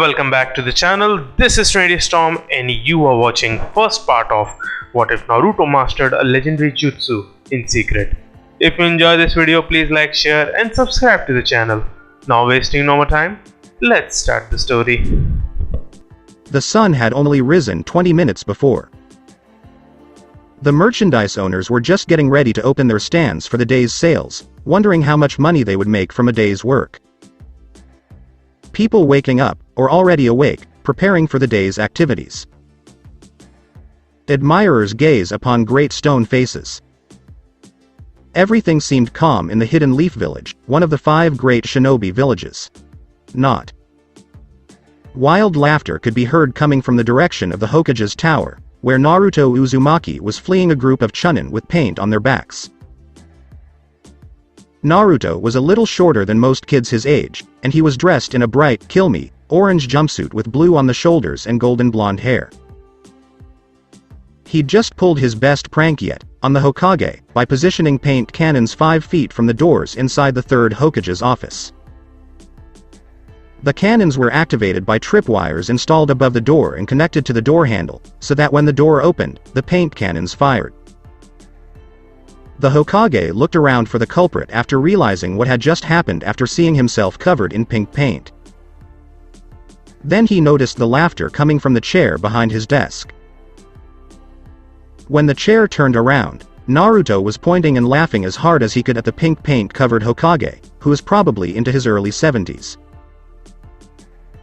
Welcome back to the channel. This is Trinity Storm and you are watching first part of What If Naruto Mastered a Legendary Jutsu in Secret. If you enjoy this video, please like, share and subscribe to the channel. Now wasting no more time, let's start the story. The sun had only risen 20 minutes before. The merchandise owners were just getting ready to open their stands for the day's sales, wondering how much money they would make from a day's work. People waking up, or already awake, preparing for the day's activities. Admirers gaze upon great stone faces. Everything seemed calm in the Hidden Leaf Village, one of the 5 great shinobi villages. Not. Wild laughter could be heard coming from the direction of the Hokage's tower, where Naruto Uzumaki was fleeing a group of chunin with paint on their backs. Naruto was a little shorter than most kids his age, and he was dressed in a bright, kill me, orange jumpsuit with blue on the shoulders and golden blonde hair. He'd just pulled his best prank yet, on the Hokage, by positioning paint cannons 5 feet from the doors inside the 3rd Hokage's office. The cannons were activated by tripwires installed above the door and connected to the door handle, so that when the door opened, the paint cannons fired. The Hokage looked around for the culprit after realizing what had just happened after seeing himself covered in pink paint. Then he noticed the laughter coming from the chair behind his desk. When the chair turned around, Naruto was pointing and laughing as hard as he could at the pink paint-covered Hokage, who was probably into his early 70s.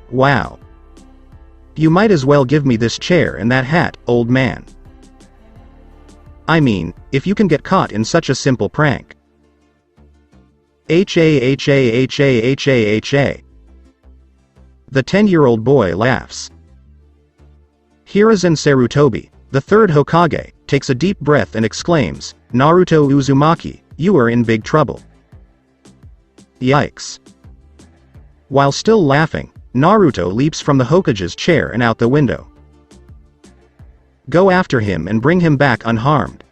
Wow. You might as well give me this chair and that hat, old man. I mean, if you can get caught in such a simple prank. The 10-year-old boy laughs. Hiruzen Sarutobi, the 3rd Hokage, takes a deep breath and exclaims, "Naruto Uzumaki, you are in big trouble." Yikes. While still laughing, Naruto leaps from the Hokage's chair and out the window. "Go after him and bring him back unharmed,"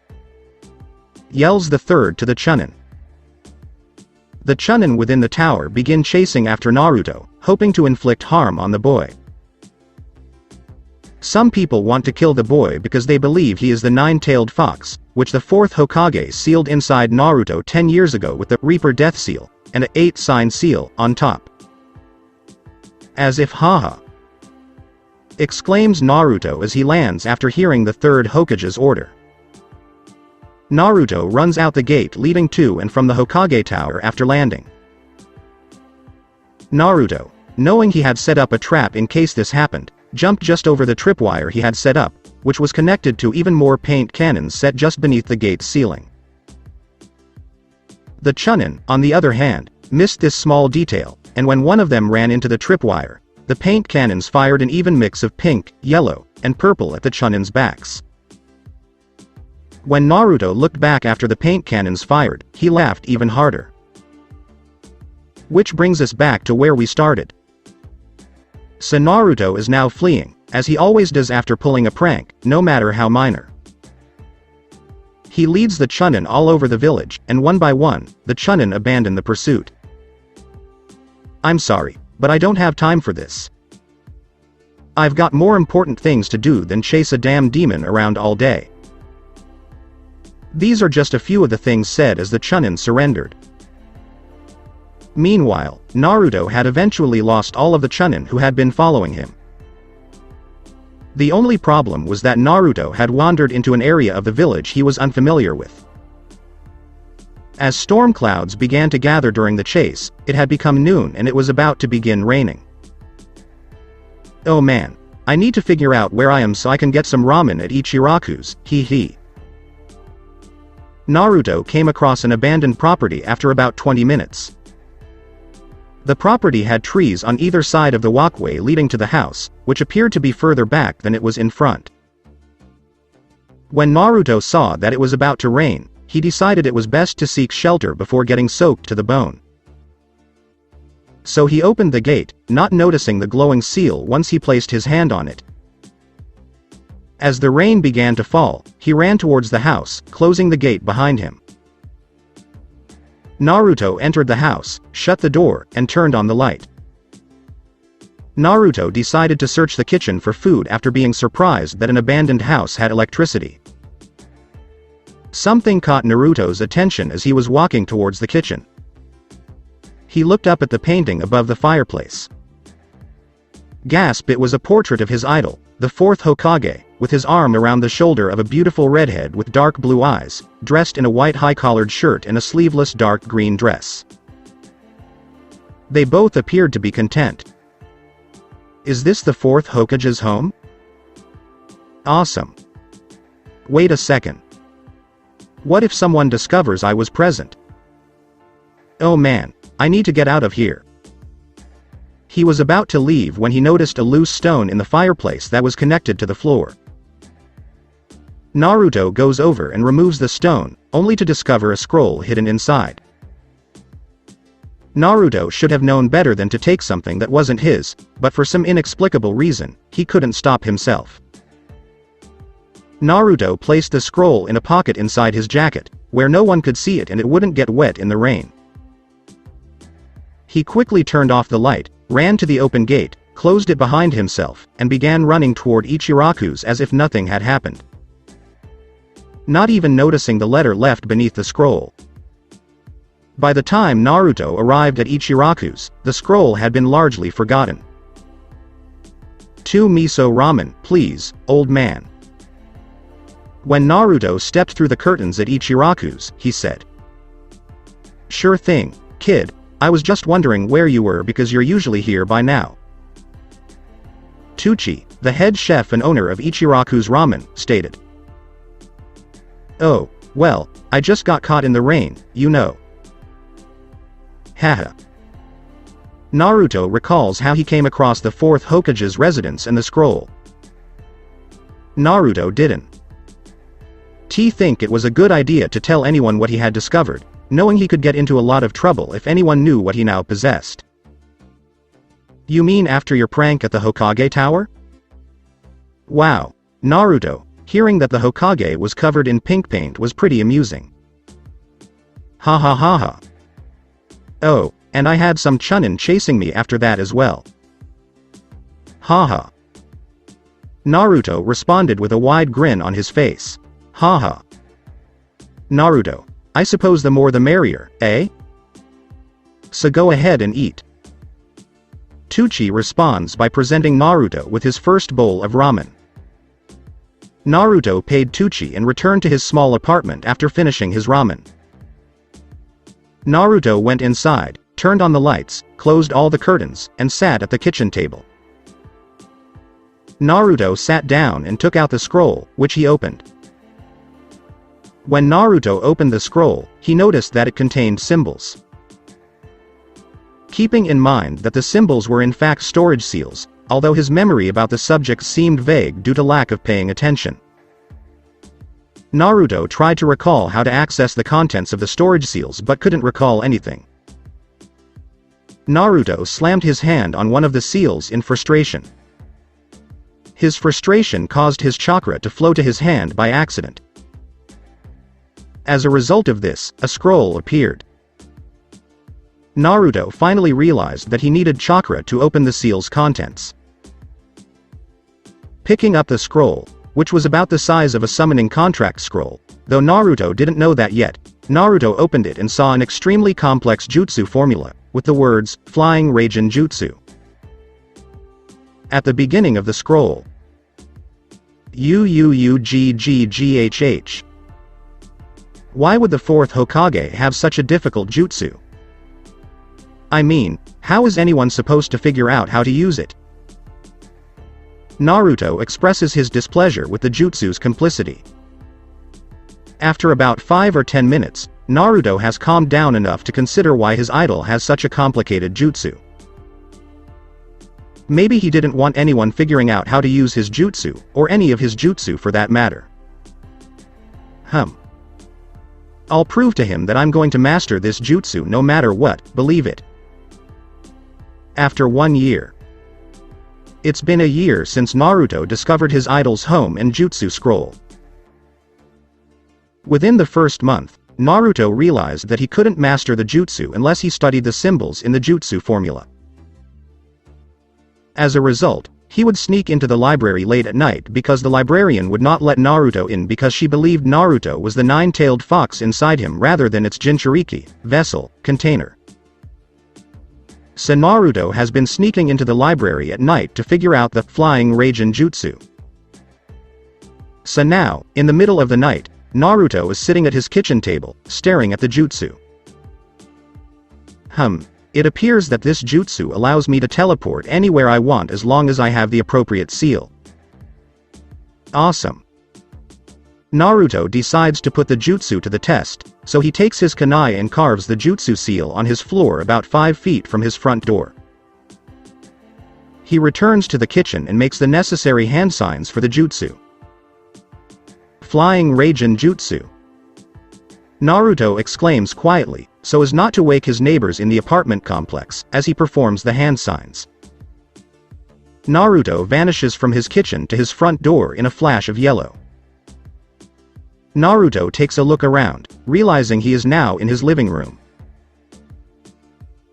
yells the 3rd to the chunin. The chunin within the tower begin chasing after Naruto, hoping to inflict harm on the boy. Some people want to kill the boy because they believe he is the 9-tailed fox, which the 4th Hokage sealed inside Naruto 10 years ago with the Reaper Death Seal, and a 8-sign seal on top. As if haha, exclaims Naruto as he lands after hearing the 3rd Hokage's order. Naruto runs out the gate leading to and from the Hokage tower after landing. Naruto, knowing he had set up a trap in case this happened, jumped just over the tripwire he had set up, which was connected to even more paint cannons set just beneath the gate's ceiling. The chunin, on the other hand, missed this small detail, and when one of them ran into the tripwire, the paint cannons fired an even mix of pink, yellow, and purple at the chunin's backs. When Naruto looked back after the paint cannons fired, he laughed even harder. Which brings us back to where we started. So Naruto is now fleeing, as he always does after pulling a prank, no matter how minor. He leads the chunin all over the village, and one by one, the chunin abandon the pursuit. "I'm sorry, but I don't have time for this. I've got more important things to do than chase a damn demon around all day." These are just a few of the things said as the chunin surrendered. Meanwhile, Naruto had eventually lost all of the chunin who had been following him. The only problem was that Naruto had wandered into an area of the village he was unfamiliar with. As storm clouds began to gather during the chase, it had become noon and it was about to begin raining. "Oh man, I need to figure out where I am so I can get some ramen at Ichiraku's, hee. Naruto came across an abandoned property after about 20 minutes. The property had trees on either side of the walkway leading to the house, which appeared to be further back than it was in front. When Naruto saw that it was about to rain, he decided it was best to seek shelter before getting soaked to the bone. So he opened the gate, not noticing the glowing seal once he placed his hand on it. As the rain began to fall, he ran towards the house, closing the gate behind him. Naruto entered the house, shut the door, and turned on the light. Naruto decided to search the kitchen for food after being surprised that an abandoned house had electricity. Something caught Naruto's attention as he was walking towards the kitchen. He looked up at the painting above the fireplace. Gasp! It was a portrait of his idol, the fourth Hokage, with his arm around the shoulder of a beautiful redhead with dark blue eyes, dressed in a white high-collared shirt and a sleeveless dark green dress. They both appeared to be content. Is this the fourth Hokage's home? Awesome. Wait a second. What if someone discovers I was present? Oh man, I need to get out of here. He was about to leave when he noticed a loose stone in the fireplace that was connected to the floor. Naruto goes over and removes the stone, only to discover a scroll hidden inside. Naruto should have known better than to take something that wasn't his, but for some inexplicable reason, he couldn't stop himself. Naruto placed the scroll in a pocket inside his jacket, where no one could see it and it wouldn't get wet in the rain. He quickly turned off the light, ran to the open gate, closed it behind himself, and began running toward Ichiraku's as if nothing had happened. Not even noticing the letter left beneath the scroll. By the time Naruto arrived at Ichiraku's, the scroll had been largely forgotten. 2 miso ramen, please, old man. When Naruto stepped through the curtains at Ichiraku's, he said. Sure thing, kid, I was just wondering where you were because you're usually here by now. Tucci, the head chef and owner of Ichiraku's Ramen, stated. Oh, well, I just got caught in the rain, you know. Haha. Naruto recalls how he came across the fourth Hokage's residence and the scroll. Naruto didn't think it was a good idea to tell anyone what he had discovered, knowing he could get into a lot of trouble if anyone knew what he now possessed. You mean after your prank at the Hokage Tower? Wow, Naruto, hearing that the Hokage was covered in pink paint was pretty amusing. Ha ha ha ha. Oh, and I had some chunin chasing me after that as well. Haha. Naruto responded with a wide grin on his face. Haha. Naruto, I suppose the more the merrier, eh? So go ahead and eat. Tucci responds by presenting Naruto with his first bowl of ramen. Naruto paid Tucci and returned to his small apartment after finishing his ramen. Naruto went inside, turned on the lights, closed all the curtains, and sat at the kitchen table. Naruto sat down and took out the scroll, which he opened. When Naruto opened the scroll, he noticed that it contained symbols. Keeping in mind that the symbols were in fact storage seals, although his memory about the subject seemed vague due to lack of paying attention. Naruto tried to recall how to access the contents of the storage seals but couldn't recall anything. Naruto slammed his hand on one of the seals in frustration. His frustration caused his chakra to flow to his hand by accident. As a result of this, a scroll appeared. Naruto finally realized that he needed chakra to open the seal's contents. Picking up the scroll, which was about the size of a summoning contract scroll, though Naruto didn't know that yet, Naruto opened it and saw an extremely complex jutsu formula, with the words, Flying Raijin Jutsu. At the beginning of the scroll. UUUGGGHH. Why would the fourth Hokage have such a difficult jutsu? I mean, how is anyone supposed to figure out how to use it? Naruto expresses his displeasure with the jutsu's complicity. After about 5 or 10 minutes, Naruto has calmed down enough to consider why his idol has such a complicated jutsu. Maybe he didn't want anyone figuring out how to use his jutsu, or any of his jutsu for that matter. I'll prove to him that I'm going to master this jutsu no matter what, believe it. After 1 year. It's been a year since Naruto discovered his idol's home and jutsu scroll. Within the first month, Naruto realized that he couldn't master the jutsu unless he studied the symbols in the jutsu formula. As a result, he would sneak into the library late at night because the librarian would not let Naruto in because she believed Naruto was the nine-tailed fox inside him rather than its Jinchuriki, vessel, container. So Naruto has been sneaking into the library at night to figure out the Flying Raijin Jutsu. So now, in the middle of the night, Naruto is sitting at his kitchen table, staring at the jutsu. It appears that this jutsu allows me to teleport anywhere I want as long as I have the appropriate seal. Awesome. Naruto decides to put the jutsu to the test, so he takes his kunai and carves the jutsu seal on his floor about 5 feet from his front door. He returns to the kitchen and makes the necessary hand signs for the jutsu. Flying Raijin Jutsu. Naruto exclaims quietly, so as not to wake his neighbors in the apartment complex, as he performs the hand signs. Naruto vanishes from his kitchen to his front door in a flash of yellow. Naruto takes a look around, realizing he is now in his living room.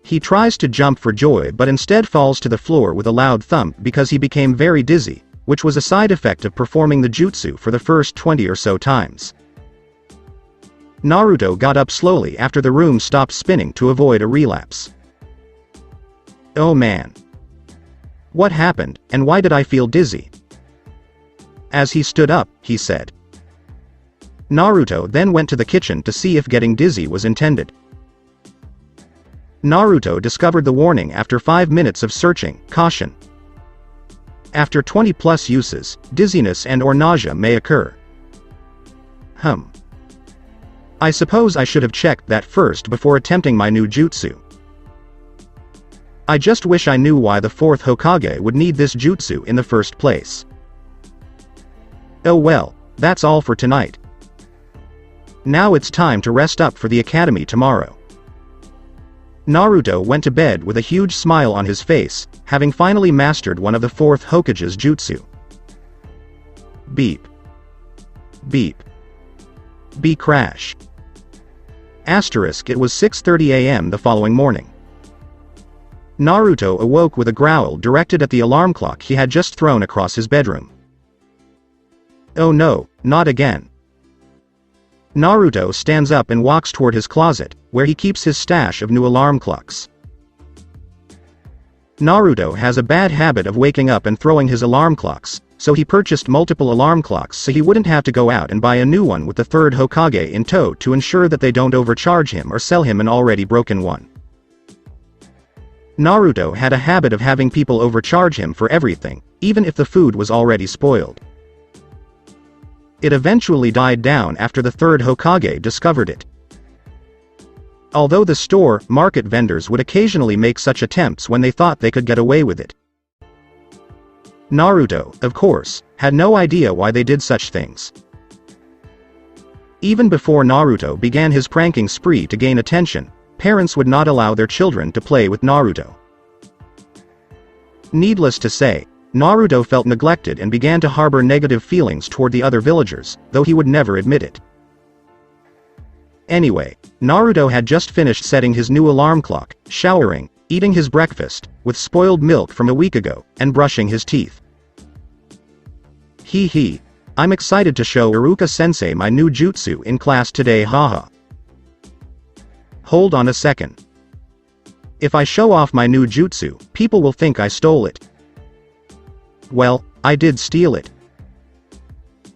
He tries to jump for joy but instead falls to the floor with a loud thump because he became very dizzy, which was a side effect of performing the jutsu for the first 20 or so times. Naruto got up slowly after the room stopped spinning to avoid a relapse. Oh man. What happened, and why did I feel dizzy? As he stood up, he said. Naruto then went to the kitchen to see if getting dizzy was intended. Naruto discovered the warning after 5 minutes of searching, caution. After 20+ uses, dizziness and/or nausea may occur. I suppose I should have checked that first before attempting my new jutsu. I just wish I knew why the 4th Hokage would need this jutsu in the first place. Oh well, that's all for tonight. Now it's time to rest up for the academy tomorrow. Naruto went to bed with a huge smile on his face, having finally mastered one of the 4th Hokage's jutsu. Beep. Beep. Beep crash. Asterisk it was 6:30 a.m. the following morning. Naruto awoke with a growl directed at the alarm clock he had just thrown across his bedroom. Oh no, not again. Naruto stands up and walks toward his closet, where he keeps his stash of new alarm clocks. Naruto has a bad habit of waking up and throwing his alarm clocks, so he purchased multiple alarm clocks so he wouldn't have to go out and buy a new one with the 3rd Hokage in tow to ensure that they don't overcharge him or sell him an already broken one. Naruto had a habit of having people overcharge him for everything, even if the food was already spoiled. It eventually died down after the 3rd Hokage discovered it. Although the market vendors would occasionally make such attempts when they thought they could get away with it. Naruto, of course, had no idea why they did such things. Even before Naruto began his pranking spree to gain attention, parents would not allow their children to play with Naruto. Needless to say, Naruto felt neglected and began to harbor negative feelings toward the other villagers, though he would never admit it. Anyway, Naruto had just finished setting his new alarm clock, showering, eating his breakfast, with spoiled milk from a week ago, and brushing his teeth. Hee, I'm excited to show Iruka-sensei my new jutsu in class today, haha. Hold on a second. If I show off my new jutsu, people will think I stole it. Well, I did steal it.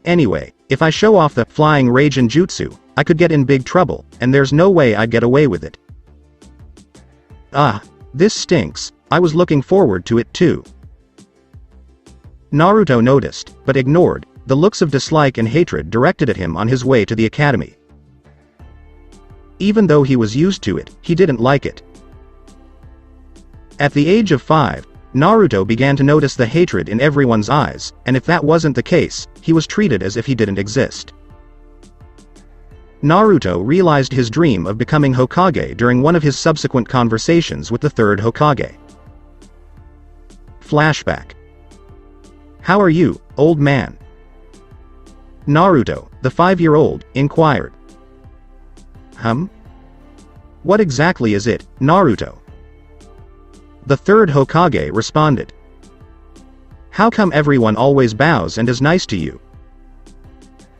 Anyway, if I show off the Flying Raijin Jutsu, I could get in big trouble, and there's no way I'd get away with it. Ah, this stinks, I was looking forward to it too. Naruto noticed, but ignored, the looks of dislike and hatred directed at him on his way to the academy. Even though he was used to it, he didn't like it. At the age of 5, Naruto began to notice the hatred in everyone's eyes, and if that wasn't the case, he was treated as if he didn't exist. Naruto realized his dream of becoming Hokage during one of his subsequent conversations with the 3rd Hokage. Flashback. How are you, old man? Naruto, the 5-year-old, inquired. What exactly is it, Naruto? The 3rd Hokage responded. How come everyone always bows and is nice to you?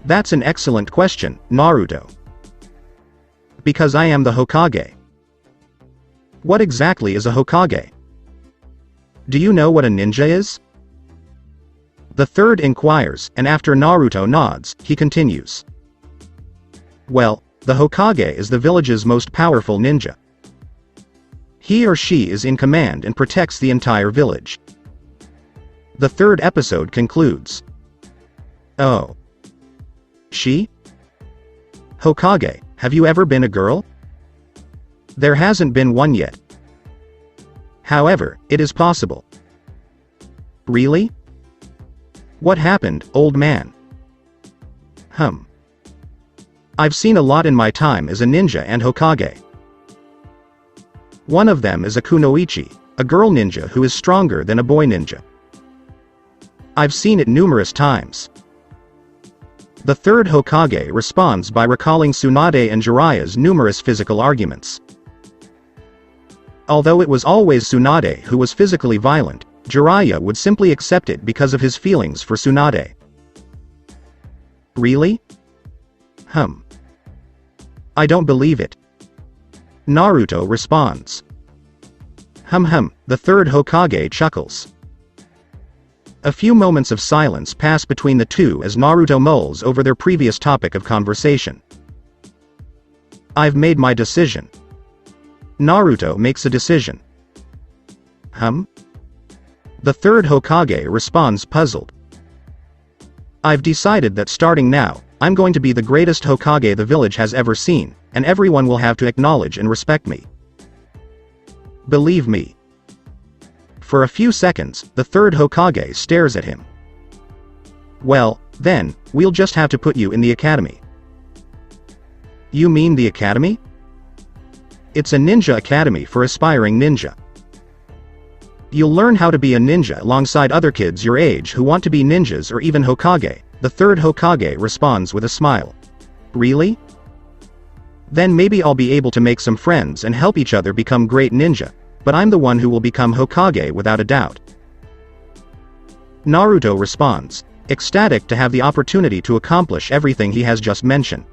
That's an excellent question, Naruto. Because I am the Hokage. What exactly is a Hokage? Do you know what a ninja is? The third inquires, and after Naruto nods, he continues. Well, the Hokage is the village's most powerful ninja. He or she is in command and protects the entire village. The third episode concludes. Oh. She? Hokage, have you ever been a girl? There hasn't been one yet. However, it is possible. Really? What happened, old man? I've seen a lot in my time as a ninja and Hokage. One of them is a kunoichi, a girl ninja who is stronger than a boy ninja. I've seen it numerous times. The third Hokage responds by recalling Tsunade and Jiraiya's numerous physical arguments. Although it was always Tsunade who was physically violent, Jiraiya would simply accept it because of his feelings for Tsunade. Really? I don't believe it. Naruto responds. The third Hokage chuckles. A few moments of silence pass between the two as Naruto mulls over their previous topic of conversation. I've made my decision. Naruto makes a decision. The third Hokage responds puzzled. I've decided that starting now, I'm going to be the greatest Hokage the village has ever seen, and everyone will have to acknowledge and respect me. Believe me. For a few seconds, the third Hokage stares at him. Well, then, we'll just have to put you in the academy. You mean the academy? It's a ninja academy for aspiring ninja. You'll learn how to be a ninja alongside other kids your age who want to be ninjas or even Hokage, the third Hokage responds with a smile. Really? Then maybe I'll be able to make some friends and help each other become great ninja, but I'm the one who will become Hokage without a doubt. Naruto responds, ecstatic to have the opportunity to accomplish everything he has just mentioned.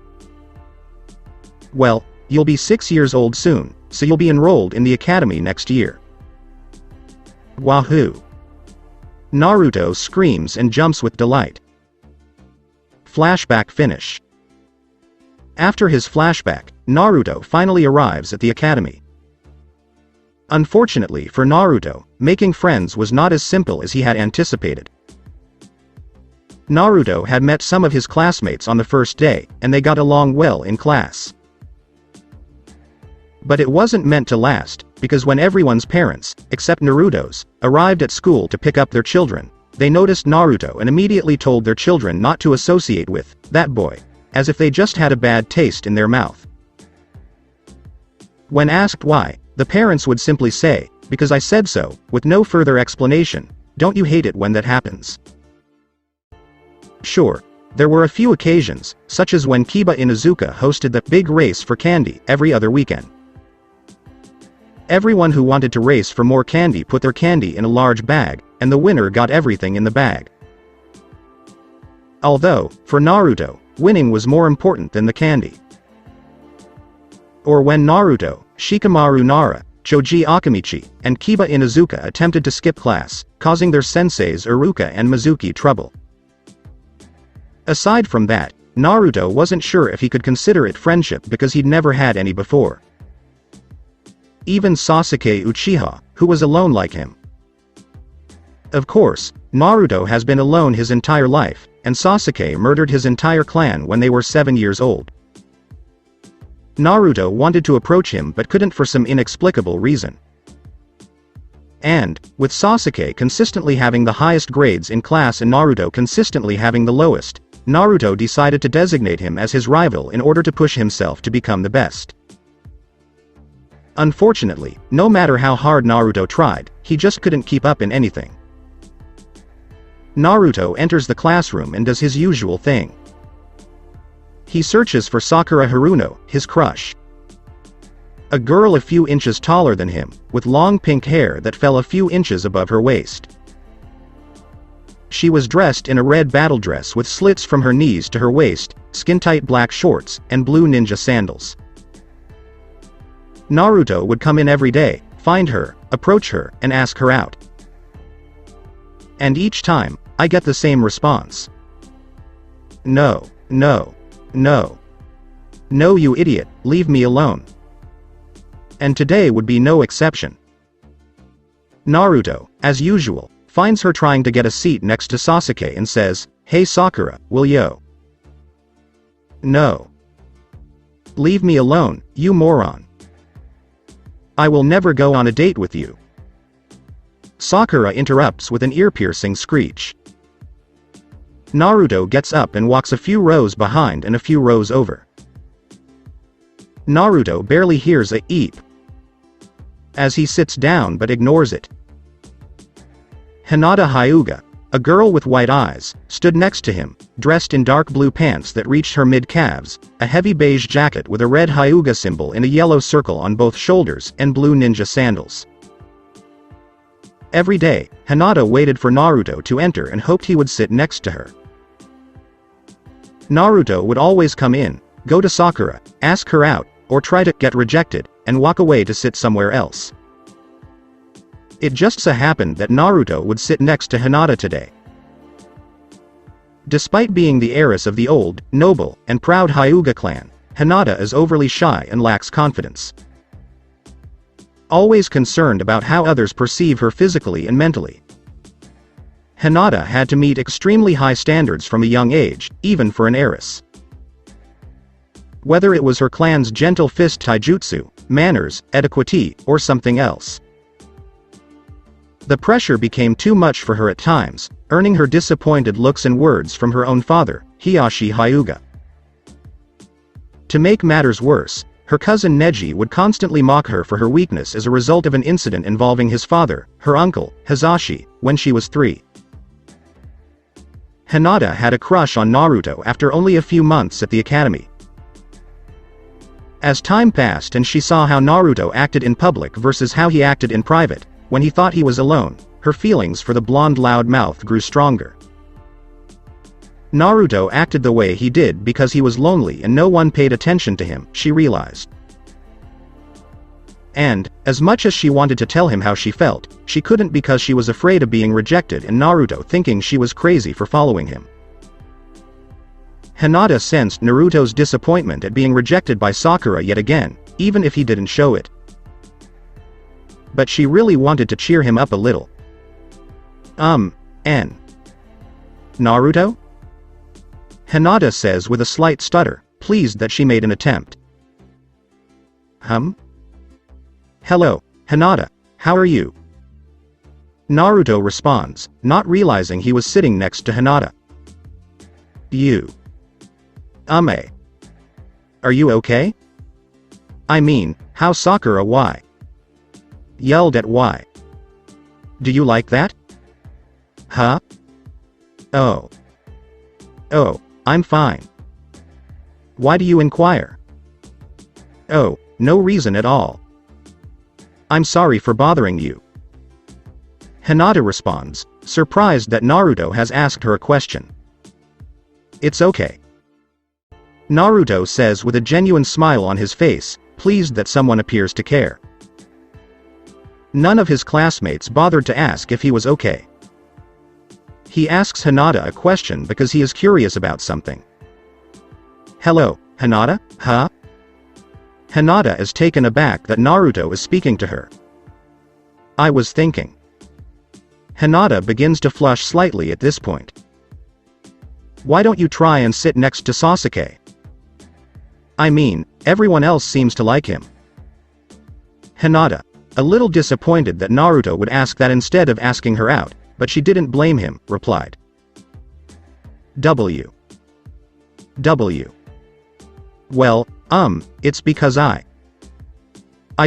Well, you'll be 6 years old soon, so you'll be enrolled in the academy next year. Wahoo! Naruto screams and jumps with delight. Flashback finish. After his flashback, Naruto finally arrives at the academy. Unfortunately for Naruto, making friends was not as simple as he had anticipated. Naruto had met some of his classmates on the first day, and they got along well in class. But it wasn't meant to last, because when everyone's parents, except Naruto's, arrived at school to pick up their children, they noticed Naruto and immediately told their children not to associate with that boy, as if they just had a bad taste in their mouth. When asked why, the parents would simply say, because I said so, with no further explanation. Don't you hate it when that happens? Sure, there were a few occasions, such as when Kiba Inuzuka hosted the big race for candy every other weekend. Everyone who wanted to race for more candy put their candy in a large bag, and the winner got everything in the bag. Although, for Naruto, winning was more important than the candy. Or when Naruto, Shikamaru Nara, Choji Akamichi, and Kiba Inuzuka attempted to skip class, causing their senseis Iruka and Mizuki trouble. Aside from that, Naruto wasn't sure if he could consider it friendship because he'd never had any before. Even Sasuke Uchiha, who was alone like him. Of course, Naruto has been alone his entire life, and Sasuke murdered his entire clan when they were 7 years old. Naruto wanted to approach him but couldn't for some inexplicable reason. And, with Sasuke consistently having the highest grades in class and Naruto consistently having the lowest, Naruto decided to designate him as his rival in order to push himself to become the best. Unfortunately, no matter how hard Naruto tried, he just couldn't keep up in anything. Naruto enters the classroom and does his usual thing. He searches for Sakura Haruno, his crush. A girl a few inches taller than him, with long pink hair that fell a few inches above her waist. She was dressed in a red battle dress with slits from her knees to her waist, skin-tight black shorts, and blue ninja sandals. Naruto would come in every day, find her, approach her, and ask her out. And each time, I get the same response. No, no, no. No, you idiot, leave me alone. And today would be no exception. Naruto, as usual, finds her trying to get a seat next to Sasuke and says, "Hey Sakura, will yo?" No. Leave me alone, you moron. I will never go on a date with you. Sakura interrupts with an ear-piercing screech. Naruto gets up and walks a few rows behind and a few rows over. Naruto barely hears a eep as he sits down but ignores it. Hinata Hyuga, a girl with white eyes, stood next to him, dressed in dark blue pants that reached her mid-calves, a heavy beige jacket with a red Hyuga symbol in a yellow circle on both shoulders, and blue ninja sandals. Every day, Hinata waited for Naruto to enter and hoped he would sit next to her. Naruto would always come in, go to Sakura, ask her out, or try to get rejected, and walk away to sit somewhere else. It just so happened that Naruto would sit next to Hinata today. Despite being the heiress of the old, noble, and proud Hyuga clan, Hinata is overly shy and lacks confidence. Always concerned about how others perceive her physically and mentally. Hinata had to meet extremely high standards from a young age, even for an heiress. Whether it was her clan's gentle fist taijutsu, manners, etiquette, or something else. The pressure became too much for her at times, earning her disappointed looks and words from her own father, Hiyashi Hyuga. To make matters worse, her cousin Neji would constantly mock her for her weakness as a result of an incident involving his father, her uncle, Hizashi, when she was 3. Hinata had a crush on Naruto after only a few months at the academy. As time passed and she saw how Naruto acted in public versus how he acted in private, when he thought he was alone, her feelings for the blonde loudmouth grew stronger. Naruto acted the way he did because he was lonely and no one paid attention to him, she realized. And, as much as she wanted to tell him how she felt, she couldn't because she was afraid of being rejected and Naruto thinking she was crazy for following him. Hinata sensed Naruto's disappointment at being rejected by Sakura yet again, even if he didn't show it. But she really wanted to cheer him up a little. Naruto? Hinata says with a slight stutter, pleased that she made an attempt. Hello, Hinata, how are you? Naruto responds, not realizing he was sitting next to Hinata. You. Are you okay? I mean, how's Sakura? Why? Yelled at why? Do you like that? Huh? Oh, I'm fine. Why do you inquire? Oh, no reason at all. I'm sorry for bothering you. Hinata responds, surprised that Naruto has asked her a question. It's okay. Naruto says with a genuine smile on his face, pleased that someone appears to care. None of his classmates bothered to ask if he was okay. He asks Hinata a question because he is curious about something. Hello, Hinata, huh? Hinata is taken aback that Naruto is speaking to her. I was thinking. Hinata begins to flush slightly at this point. Why don't you try and sit next to Sasuke? I mean, everyone else seems to like him. Hinata, a little disappointed that Naruto would ask that instead of asking her out, but she didn't blame him, replied. Well, it's because I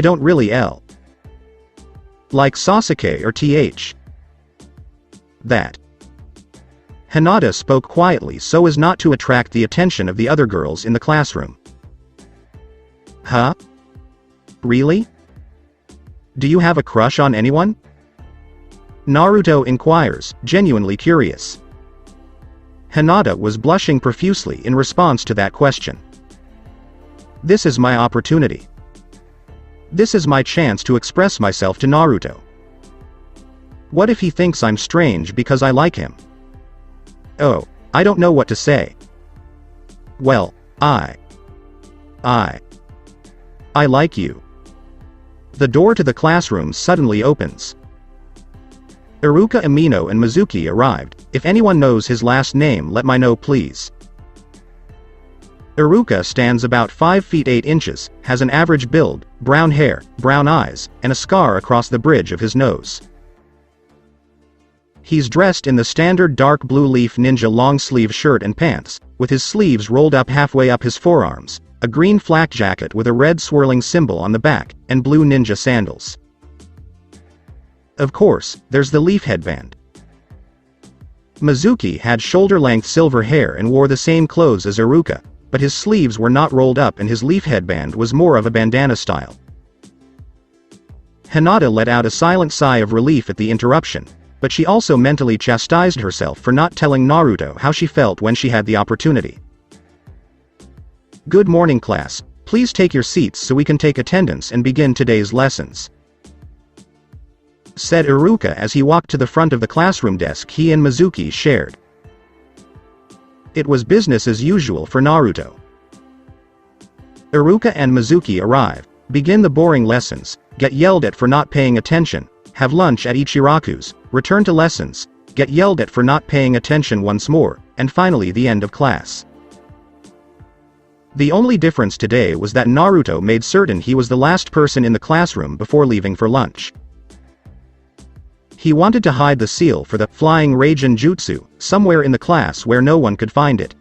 don't really like Sasuke or th. That. Hinata spoke quietly so as not to attract the attention of the other girls in the classroom. Huh? Really? Do you have a crush on anyone? Naruto inquires, genuinely curious. Hinata was blushing profusely in response to that question. This is my opportunity. This is my chance to express myself to Naruto. What if he thinks I'm strange because I like him? Oh, I don't know what to say. Well, I like you. The door to the classroom suddenly opens. Iruka Amino and Mizuki arrived. If anyone knows his last name, let me know please. Iruka stands about 5 feet 8 inches, has an average build, brown hair, brown eyes, and a scar across the bridge of his nose. He's dressed in the standard dark blue leaf ninja long-sleeve shirt and pants, with his sleeves rolled up halfway up his forearms, a green flak jacket with a red swirling symbol on the back, and blue ninja sandals. Of course, there's the leaf headband. Mizuki had shoulder-length silver hair and wore the same clothes as Iruka, but his sleeves were not rolled up and his leaf headband was more of a bandana style. Hinata let out a silent sigh of relief at the interruption, but she also mentally chastised herself for not telling Naruto how she felt when she had the opportunity. Good morning class, please take your seats so we can take attendance and begin today's lessons, said Iruka as he walked to the front of the classroom desk he and Mizuki shared. It was business as usual for Naruto. Iruka and Mizuki arrive, begin the boring lessons, get yelled at for not paying attention, have lunch at Ichiraku's, return to lessons, get yelled at for not paying attention once more, and finally the end of class. The only difference today was that Naruto made certain he was the last person in the classroom before leaving for lunch. He wanted to hide the seal for the Flying Raijin Jutsu somewhere in the class where no one could find it.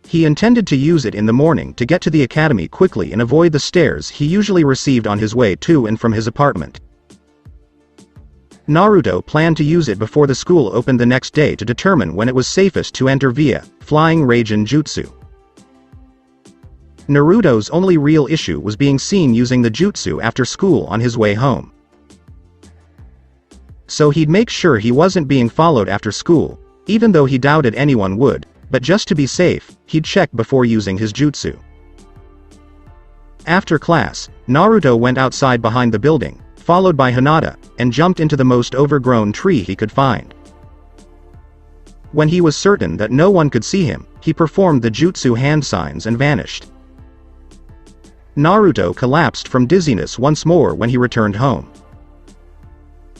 He intended to use it in the morning to get to the academy quickly and avoid the stares he usually received on his way to and from his apartment. Naruto planned to use it before the school opened the next day to determine when it was safest to enter via Flying Raijin Jutsu. Naruto's only real issue was being seen using the jutsu after school on his way home. So he'd make sure he wasn't being followed after school, even though he doubted anyone would, but just to be safe, he'd check before using his jutsu. After class, Naruto went outside behind the building, followed by Hinata, and jumped into the most overgrown tree he could find. When he was certain that no one could see him, he performed the jutsu hand signs and vanished. Naruto collapsed from dizziness once more when he returned home.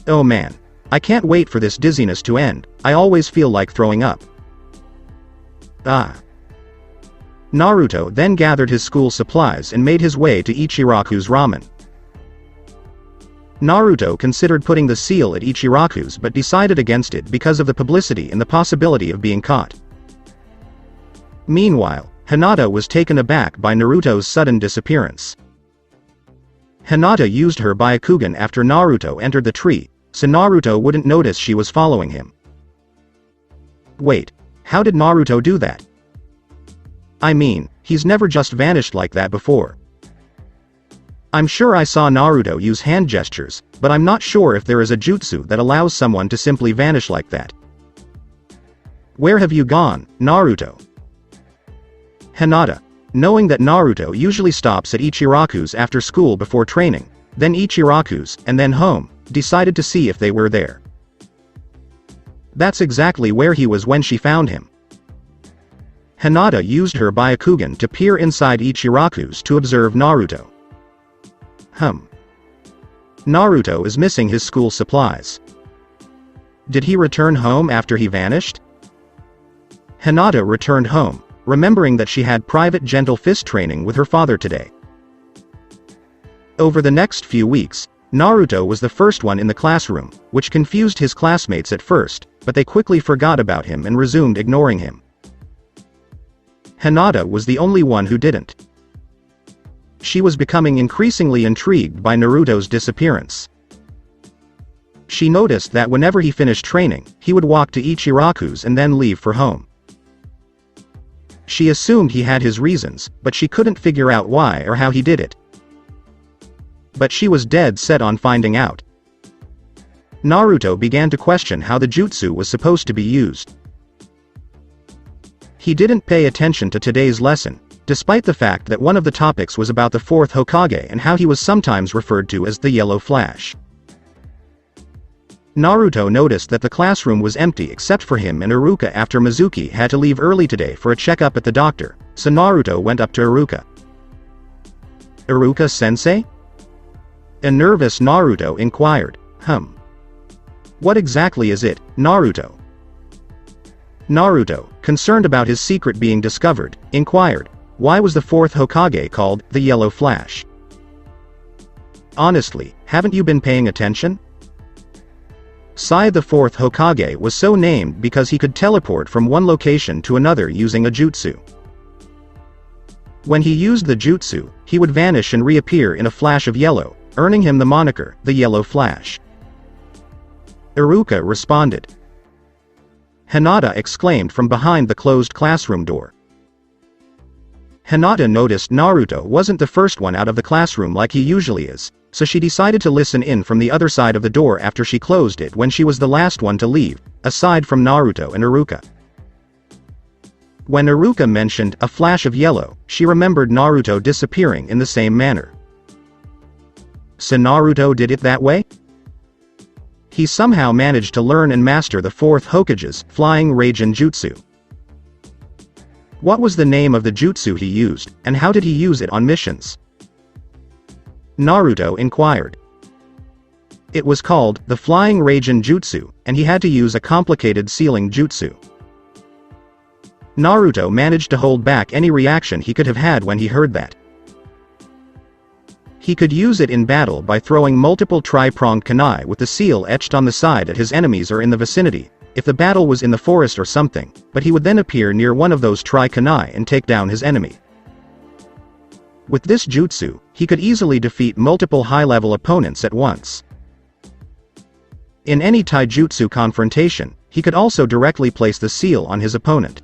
Oh man, I can't wait for this dizziness to end, I always feel like throwing up. Naruto then gathered his school supplies and made his way to Ichiraku's ramen. Naruto considered putting the seal at Ichiraku's but decided against it because of the publicity and the possibility of being caught. Meanwhile, Hinata was taken aback by Naruto's sudden disappearance. Hinata used her Byakugan after Naruto entered the tree, so Naruto wouldn't notice she was following him. Wait, how did Naruto do that? I mean, he's never just vanished like that before. I'm sure I saw Naruto use hand gestures, but I'm not sure if there is a jutsu that allows someone to simply vanish like that. Where have you gone, Naruto? Hinata, knowing that Naruto usually stops at Ichiraku's after school before training, then Ichiraku's, and then home, decided to see if they were there. That's exactly where he was when she found him. Hinata used her Byakugan to peer inside Ichiraku's to observe Naruto. Naruto is missing his school supplies. Did he return home after he vanished? Hinata returned home, remembering that she had private gentle fist training with her father today. Over the next few weeks, Naruto was the first one in the classroom, which confused his classmates at first, but they quickly forgot about him and resumed ignoring him. Hinata was the only one who didn't. She was becoming increasingly intrigued by Naruto's disappearance. She noticed that whenever he finished training, he would walk to Ichiraku's and then leave for home. She assumed he had his reasons, but she couldn't figure out why or how he did it. But she was dead set on finding out. Naruto began to question how the jutsu was supposed to be used. He didn't pay attention to today's lesson, despite the fact that one of the topics was about the fourth Hokage and how he was sometimes referred to as the Yellow Flash. Naruto noticed that the classroom was empty except for him and Iruka after Mizuki had to leave early today for a checkup at the doctor, so Naruto went up to Iruka. "Iruka-sensei?" A nervous Naruto inquired. What exactly is it, Naruto?" Naruto, concerned about his secret being discovered, inquired, "Why was the fourth Hokage called the Yellow Flash?" "Honestly, haven't you been paying attention?" Sai the fourth Hokage was so named because he could teleport from one location to another using a jutsu. When he used the jutsu, he would vanish and reappear in a flash of yellow, earning him the moniker, the Yellow Flash. Iruka responded. Hinata exclaimed from behind the closed classroom door. Hinata noticed Naruto wasn't the first one out of the classroom like he usually is, so she decided to listen in from the other side of the door after she closed it when she was the last one to leave, aside from Naruto and Iruka. When Iruka mentioned a flash of yellow, she remembered Naruto disappearing in the same manner. So Naruto did it that way? He somehow managed to learn and master the fourth Hokage's Flying Raijin Jutsu. What was the name of the jutsu he used, and how did he use it on missions? Naruto inquired. It was called the Flying Raijin Jutsu, and he had to use a complicated sealing jutsu. Naruto managed to hold back any reaction he could have had when he heard that. He could use it in battle by throwing multiple tri-pronged kunai with the seal etched on the side at his enemies or in the vicinity, if the battle was in the forest or something, but he would then appear near one of those tri-kunai and take down his enemy. With this jutsu, he could easily defeat multiple high-level opponents at once. In any taijutsu confrontation, he could also directly place the seal on his opponent.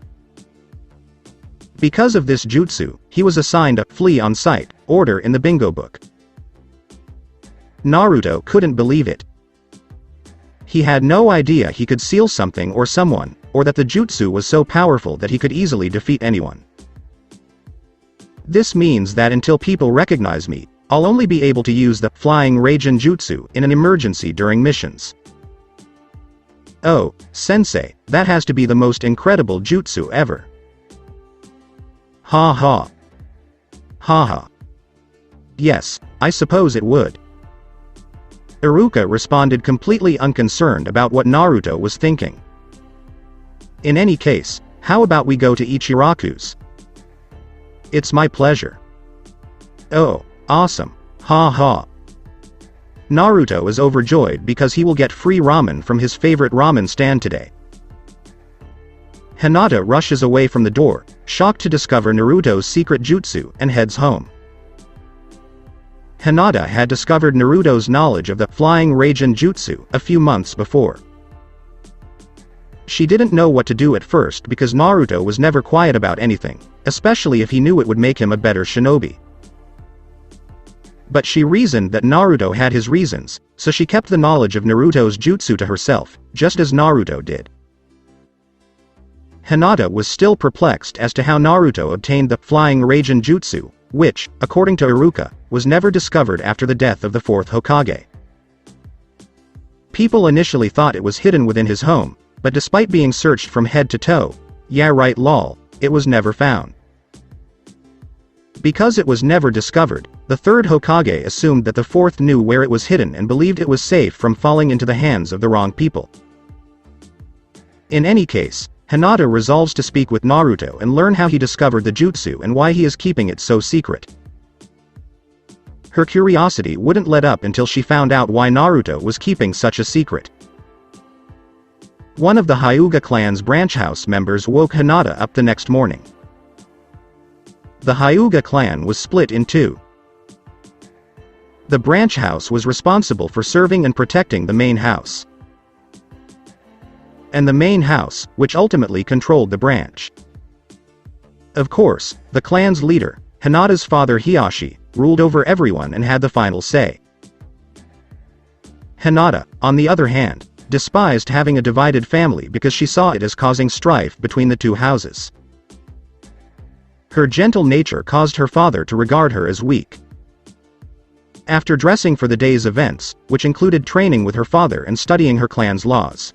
Because of this jutsu, he was assigned a "flee on sight" order in the bingo book. Naruto couldn't believe it. He had no idea he could seal something or someone, or that the jutsu was so powerful that he could easily defeat anyone. This means that until people recognize me, I'll only be able to use the Flying Raijin Jutsu in an emergency during missions. Oh, sensei, that has to be the most incredible jutsu ever. Ha ha. Ha ha. Yes, I suppose it would. Iruka responded completely unconcerned about what Naruto was thinking. In any case, how about we go to Ichiraku's? It's my pleasure. Oh, awesome. Ha ha. Naruto is overjoyed because he will get free ramen from his favorite ramen stand today. Hinata rushes away from the door, shocked to discover Naruto's secret jutsu, and heads home. Hinata had discovered Naruto's knowledge of the Flying Raijin Jutsu a few months before. She didn't know what to do at first because Naruto was never quiet about anything, especially if he knew it would make him a better shinobi. But she reasoned that Naruto had his reasons, so she kept the knowledge of Naruto's jutsu to herself, just as Naruto did. Hinata was still perplexed as to how Naruto obtained the Flying Raijin Jutsu, which, according to Iruka, was never discovered after the death of the fourth Hokage. People initially thought it was hidden within his home, but despite being searched from head to toe, yeah right lol, it was never found. Because it was never discovered, the third Hokage assumed that the fourth knew where it was hidden and believed it was safe from falling into the hands of the wrong people. In any case, Hinata resolves to speak with Naruto and learn how he discovered the jutsu and why he is keeping it so secret. Her curiosity wouldn't let up until she found out why Naruto was keeping such a secret. One of the Hyuga clan's branch house members woke Hinata up the next morning. The Hyuga clan was split in two. The branch house was responsible for serving and protecting the main house, and the main house, which ultimately controlled the branch. Of course, the clan's leader, Hinata's father Hiashi, ruled over everyone and had the final say. Hinata, on the other hand, despised having a divided family because she saw it as causing strife between the two houses. Her gentle nature caused her father to regard her as weak. After dressing for the day's events, which included training with her father and studying her clan's laws,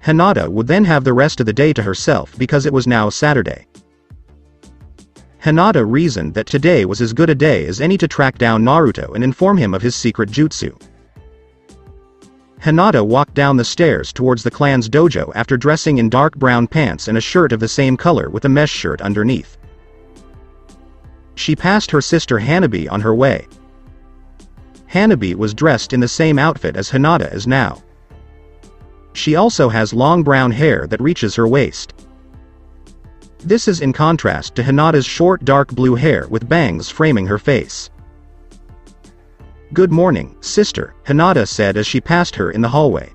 Hinata would then have the rest of the day to herself because it was now Saturday. Hinata reasoned that today was as good a day as any to track down Naruto and inform him of his secret jutsu. Hinata walked down the stairs towards the clan's dojo after dressing in dark brown pants and a shirt of the same color with a mesh shirt underneath. She passed her sister Hanabi on her way. Hanabi was dressed in the same outfit as Hinata is now. She also has long brown hair that reaches her waist. This is in contrast to Hinata's short dark blue hair with bangs framing her face. "Good morning, sister," Hinata said as she passed her in the hallway.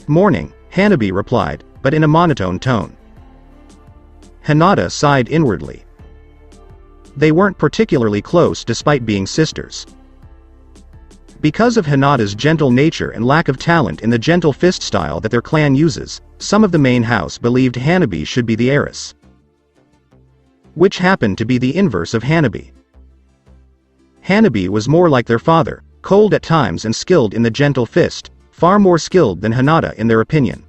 "Morning," Hanabi replied, but in a monotone tone. Hinata sighed inwardly. They weren't particularly close despite being sisters. Because of Hinata's gentle nature and lack of talent in the gentle fist style that their clan uses, some of the main house believed Hanabi should be the heiress, which happened to be the inverse of Hanabi. Hanabi was more like their father, cold at times and skilled in the gentle fist, far more skilled than Hinata in their opinion.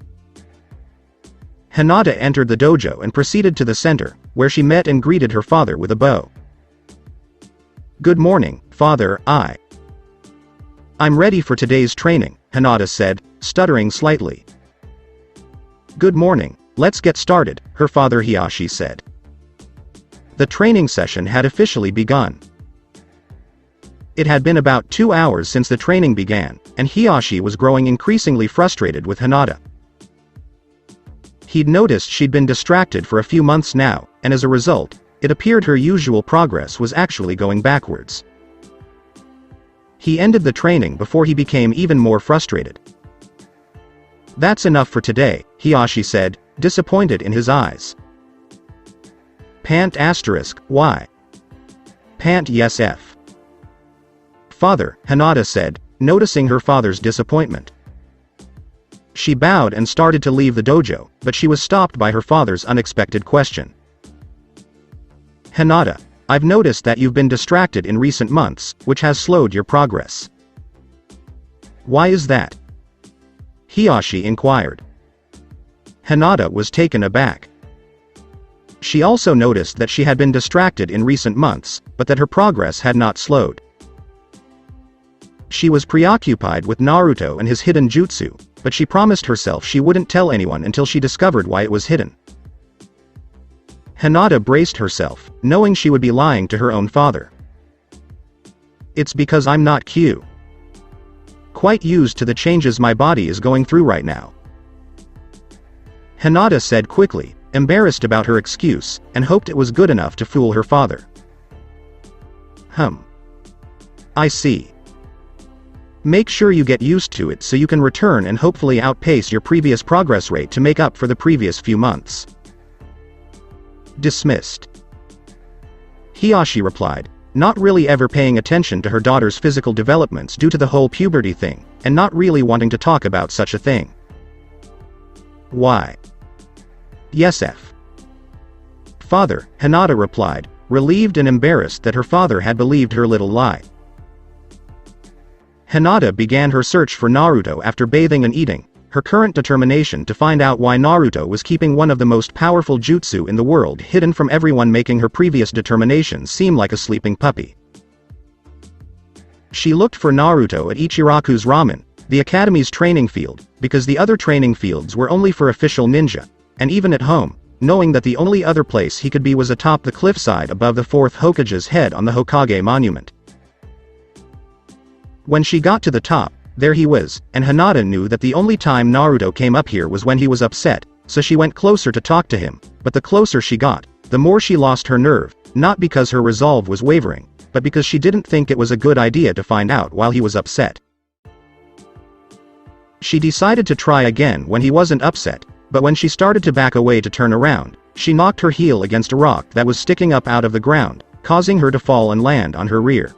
Hinata entered the dojo and proceeded to the center, where she met and greeted her father with a bow. "Good morning, father, I'm ready for today's training," Hinata said, stuttering slightly. "Good morning, let's get started," her father Hiyashi said. The training session had officially begun. It had been about 2 hours since the training began, and Hiyashi was growing increasingly frustrated with Hinata. He'd noticed she'd been distracted for a few months now, and as a result, it appeared her usual progress was actually going backwards. He ended the training before he became even more frustrated. "That's enough for today," Hiyashi said, disappointed in his eyes. "Pant asterisk, why? Pant yes F. Father," Hinata said, noticing her father's disappointment. She bowed and started to leave the dojo, but she was stopped by her father's unexpected question. "Hinata, I've noticed that you've been distracted in recent months, which has slowed your progress. Why is that?" Hiyashi inquired. Hinata was taken aback. She also noticed that she had been distracted in recent months, but that her progress had not slowed. She was preoccupied with Naruto and his hidden jutsu, but she promised herself she wouldn't tell anyone until she discovered why it was hidden. Hinata braced herself, knowing she would be lying to her own father. "It's because I'm not quite used to the changes my body is going through right now," Hinata said quickly, embarrassed about her excuse, and hoped it was good enough to fool her father. I see. Make sure you get used to it so you can return and hopefully outpace your previous progress rate to make up for the previous few months." "Dismissed," Hiyashi replied, not really ever paying attention to her daughter's physical developments due to the whole puberty thing, and not really wanting to talk about such a thing. "Why? Yes F. Father," Hinata replied, relieved and embarrassed that her father had believed her little lie. Hinata began her search for Naruto after bathing and eating, her current determination to find out why Naruto was keeping one of the most powerful jutsu in the world hidden from everyone, making her previous determination seem like a sleeping puppy. She looked for Naruto at Ichiraku's ramen, the academy's training field, because the other training fields were only for official ninja, and even at home, knowing that the only other place he could be was atop the cliffside above the 4th Hokage's head on the Hokage monument. When she got to the top, there he was, and Hinata knew that the only time Naruto came up here was when he was upset, so she went closer to talk to him, but the closer she got, the more she lost her nerve, not because her resolve was wavering, but because she didn't think it was a good idea to find out while he was upset. She decided to try again when he wasn't upset, but when she started to back away to turn around, she knocked her heel against a rock that was sticking up out of the ground, causing her to fall and land on her rear.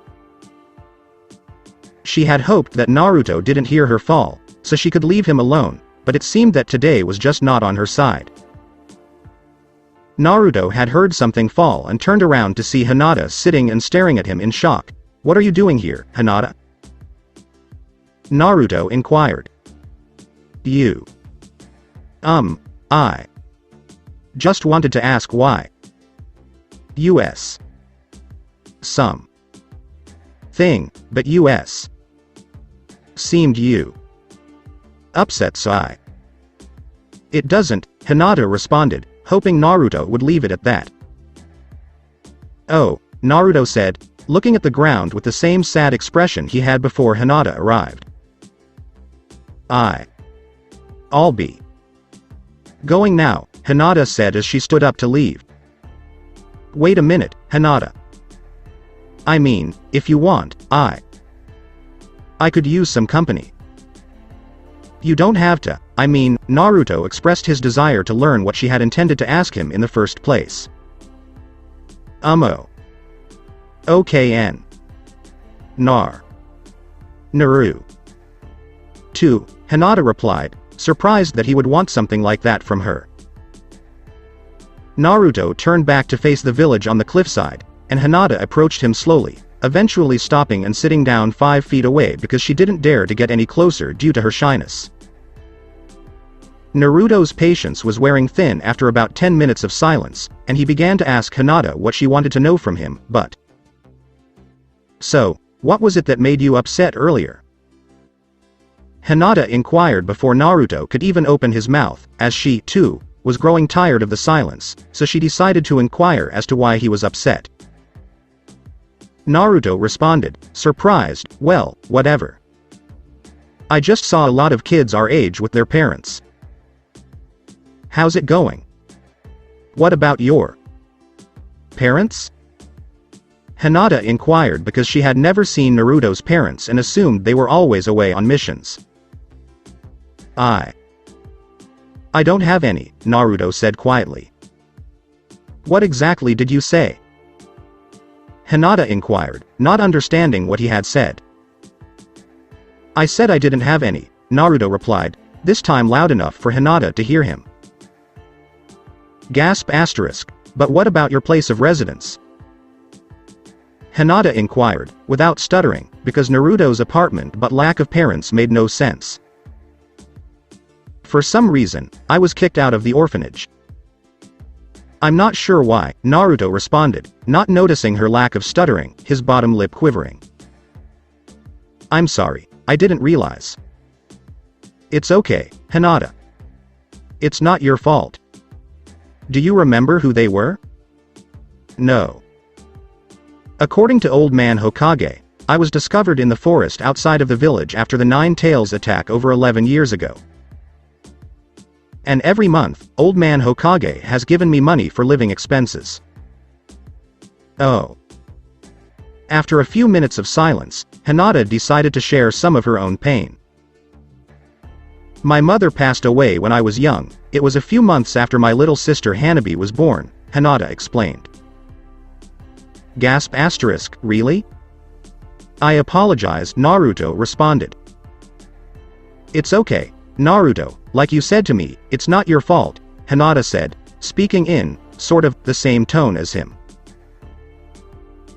She had hoped that Naruto didn't hear her fall, so she could leave him alone, but it seemed that today was just not on her side. Naruto had heard something fall and turned around to see Hinata sitting and staring at him in shock. "What are you doing here, Hinata?" Naruto inquired. "You. I. Just wanted to ask why. US. Some. Thing, but US. Seemed you. Upset so I. It doesn't," Hinata responded, hoping Naruto would leave it at that. "Oh," Naruto said, looking at the ground with the same sad expression he had before Hinata arrived. I'll be going now," Hinata said as she stood up to leave. "Wait a minute, Hinata. I mean, if you want, I could use some company." "You don't have to, I mean," Naruto expressed his desire to learn what she had intended to ask him in the first place. OKN. Naru. 2, Hinata replied, surprised that he would want something like that from her. Naruto turned back to face the village on the cliffside, and Hinata approached him slowly, eventually stopping and sitting down 5 feet away because she didn't dare to get any closer due to her shyness. Naruto's patience was wearing thin after about 10 minutes of silence, and he began to ask Hinata what she wanted to know from him, but... "So, what was it that made you upset earlier?" Hinata inquired before Naruto could even open his mouth, as she, too, was growing tired of the silence, so she decided to inquire as to why he was upset. Naruto responded, surprised, "Well, whatever. I just saw a lot of kids our age with their parents." "How's it going? What about your parents?" Hinata inquired because she had never seen Naruto's parents and assumed they were always away on missions. I don't have any," Naruto said quietly. "What exactly did you say?" Hinata inquired, not understanding what he had said. "I said I didn't have any," Naruto replied, this time loud enough for Hinata to hear him. Gasp asterisk, "But what about your place of residence?" Hinata inquired, without stuttering, because Naruto's apartment but lack of parents made no sense. "For some reason, I was kicked out of the orphanage." "I'm not sure why," Naruto responded, not noticing her lack of stuttering, his bottom lip quivering. "I'm sorry, I didn't realize." "It's okay, Hinata. It's not your fault. Do you remember who they were?" "No. According to Old Man Hokage, I was discovered in the forest outside of the village after the Nine Tails attack over 11 years ago. And every month, Old Man Hokage has given me money for living expenses." "Oh." After a few minutes of silence, Hinata decided to share some of her own pain. "My mother passed away when I was young. It was a few months after my little sister Hanabi was born," Hinata explained. Gasp asterisk, "Really?" "I apologize," Naruto responded. "It's okay, Naruto, like you said to me, it's not your fault," Hinata said, speaking in, sort of, the same tone as him.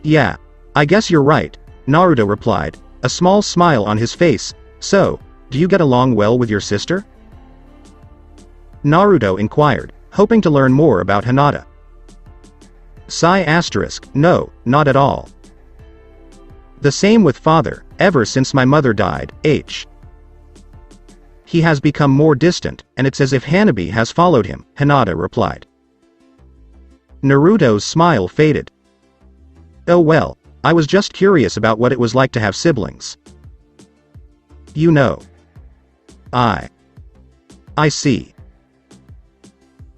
"Yeah, I guess you're right," Naruto replied, a small smile on his face. "So, do you get along well with your sister?" Naruto inquired, hoping to learn more about Hinata. Sigh asterisk, "No, not at all. The same with father, ever since my mother died, he has become more distant, and it's as if Hanabi has followed him," Hinata replied. Naruto's smile faded. "Oh well, I was just curious about what it was like to have siblings." "You know. I see."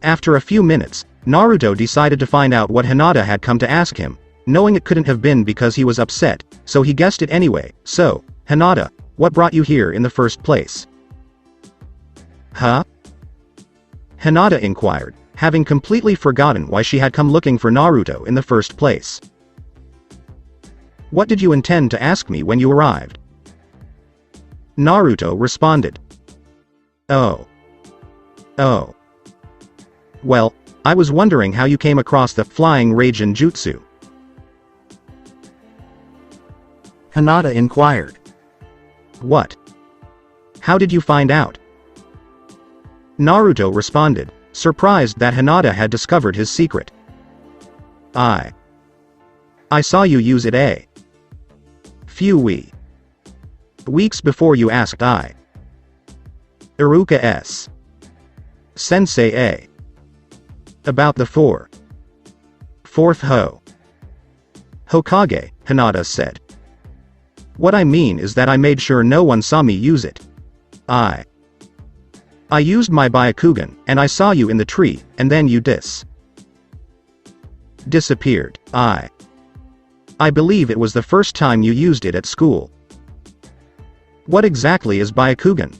After a few minutes, Naruto decided to find out what Hinata had come to ask him, knowing it couldn't have been because he was upset, so he guessed it anyway. "So, Hinata, what brought you here in the first place?" "Huh?" Hinata inquired, having completely forgotten why she had come looking for Naruto in the first place. "What did you intend to ask me when you arrived?" Naruto responded. Oh. Oh. Well, I was wondering how you came across the Flying Raijin Jutsu. Hinata inquired. What? How did you find out? Naruto responded, surprised that Hinata had discovered his secret. I saw you use it a few weeks before you asked Iruka S. Sensei a about the fourth Hokage, Hinata said. What I mean is that I made sure no one saw me use it. I used my Byakugan, and I saw you in the tree, and then you disappeared. I believe it was the first time you used it at school. What exactly is Byakugan?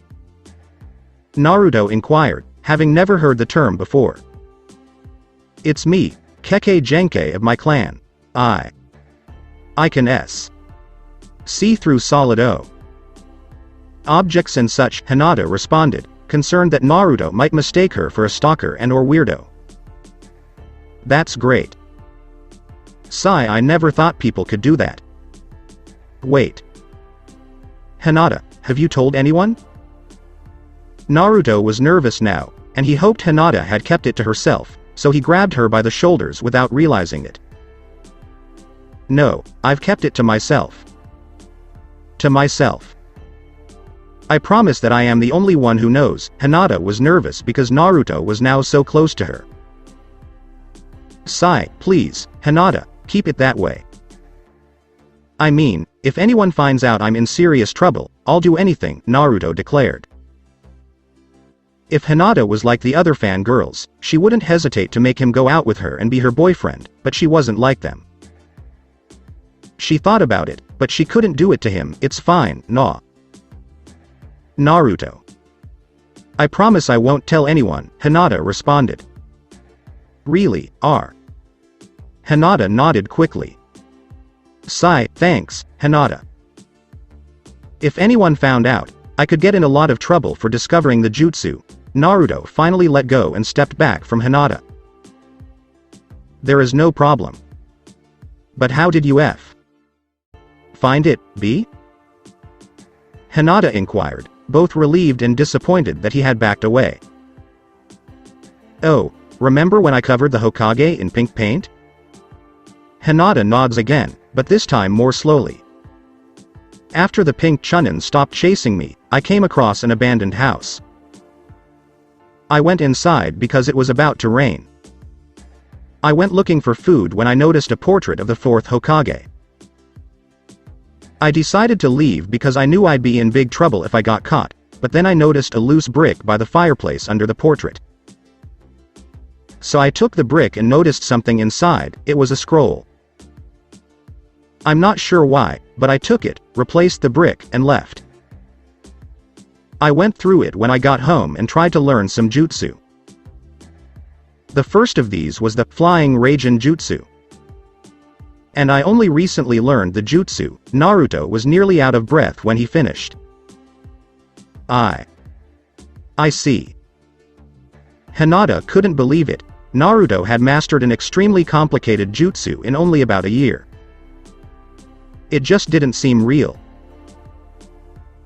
Naruto inquired, having never heard the term before. It's me, Keke Genkai of my clan. I can see through solid objects and such, Hinata responded, concerned that Naruto might mistake her for a stalker and/or weirdo. That's great. Sigh, I never thought people could do that. Wait. Hinata, have you told anyone? Naruto was nervous now, and he hoped Hinata had kept it to herself, so he grabbed her by the shoulders without realizing it. No, I've kept it to myself. To myself. I promise that I am the only one who knows. Hinata was nervous because Naruto was now so close to her. Sigh, please, Hinata, keep it that way. I mean, if anyone finds out I'm in serious trouble, I'll do anything, Naruto declared. If Hinata was like the other fangirls, she wouldn't hesitate to make him go out with her and be her boyfriend, but she wasn't like them. She thought about it, but she couldn't do it to him. It's fine, Naruto. I promise I won't tell anyone, Hinata responded. Really, Hinata nodded quickly. Sigh, thanks, Hinata. If anyone found out, I could get in a lot of trouble for discovering the jutsu. Naruto finally let go and stepped back from Hinata. There is no problem. But how did you find it, B? Hinata inquired, both relieved and disappointed that he had backed away. Oh, remember when I covered the Hokage in pink paint? Hinata nods again, but this time more slowly. After the pink Chunin stopped chasing me, I came across an abandoned house. I went inside because it was about to rain. I went looking for food when I noticed a portrait of the fourth Hokage. I decided to leave because I knew I'd be in big trouble if I got caught, but then I noticed a loose brick by the fireplace under the portrait. So I took the brick and noticed something inside. It was a scroll. I'm not sure why, but I took it, replaced the brick, and left. I went through it when I got home and tried to learn some jutsu. The first of these was the Flying Raijin Jutsu. And I only recently learned the jutsu. Naruto was nearly out of breath when he finished. I see. Hinata couldn't believe it. Naruto had mastered an extremely complicated jutsu in only about a year. It just didn't seem real.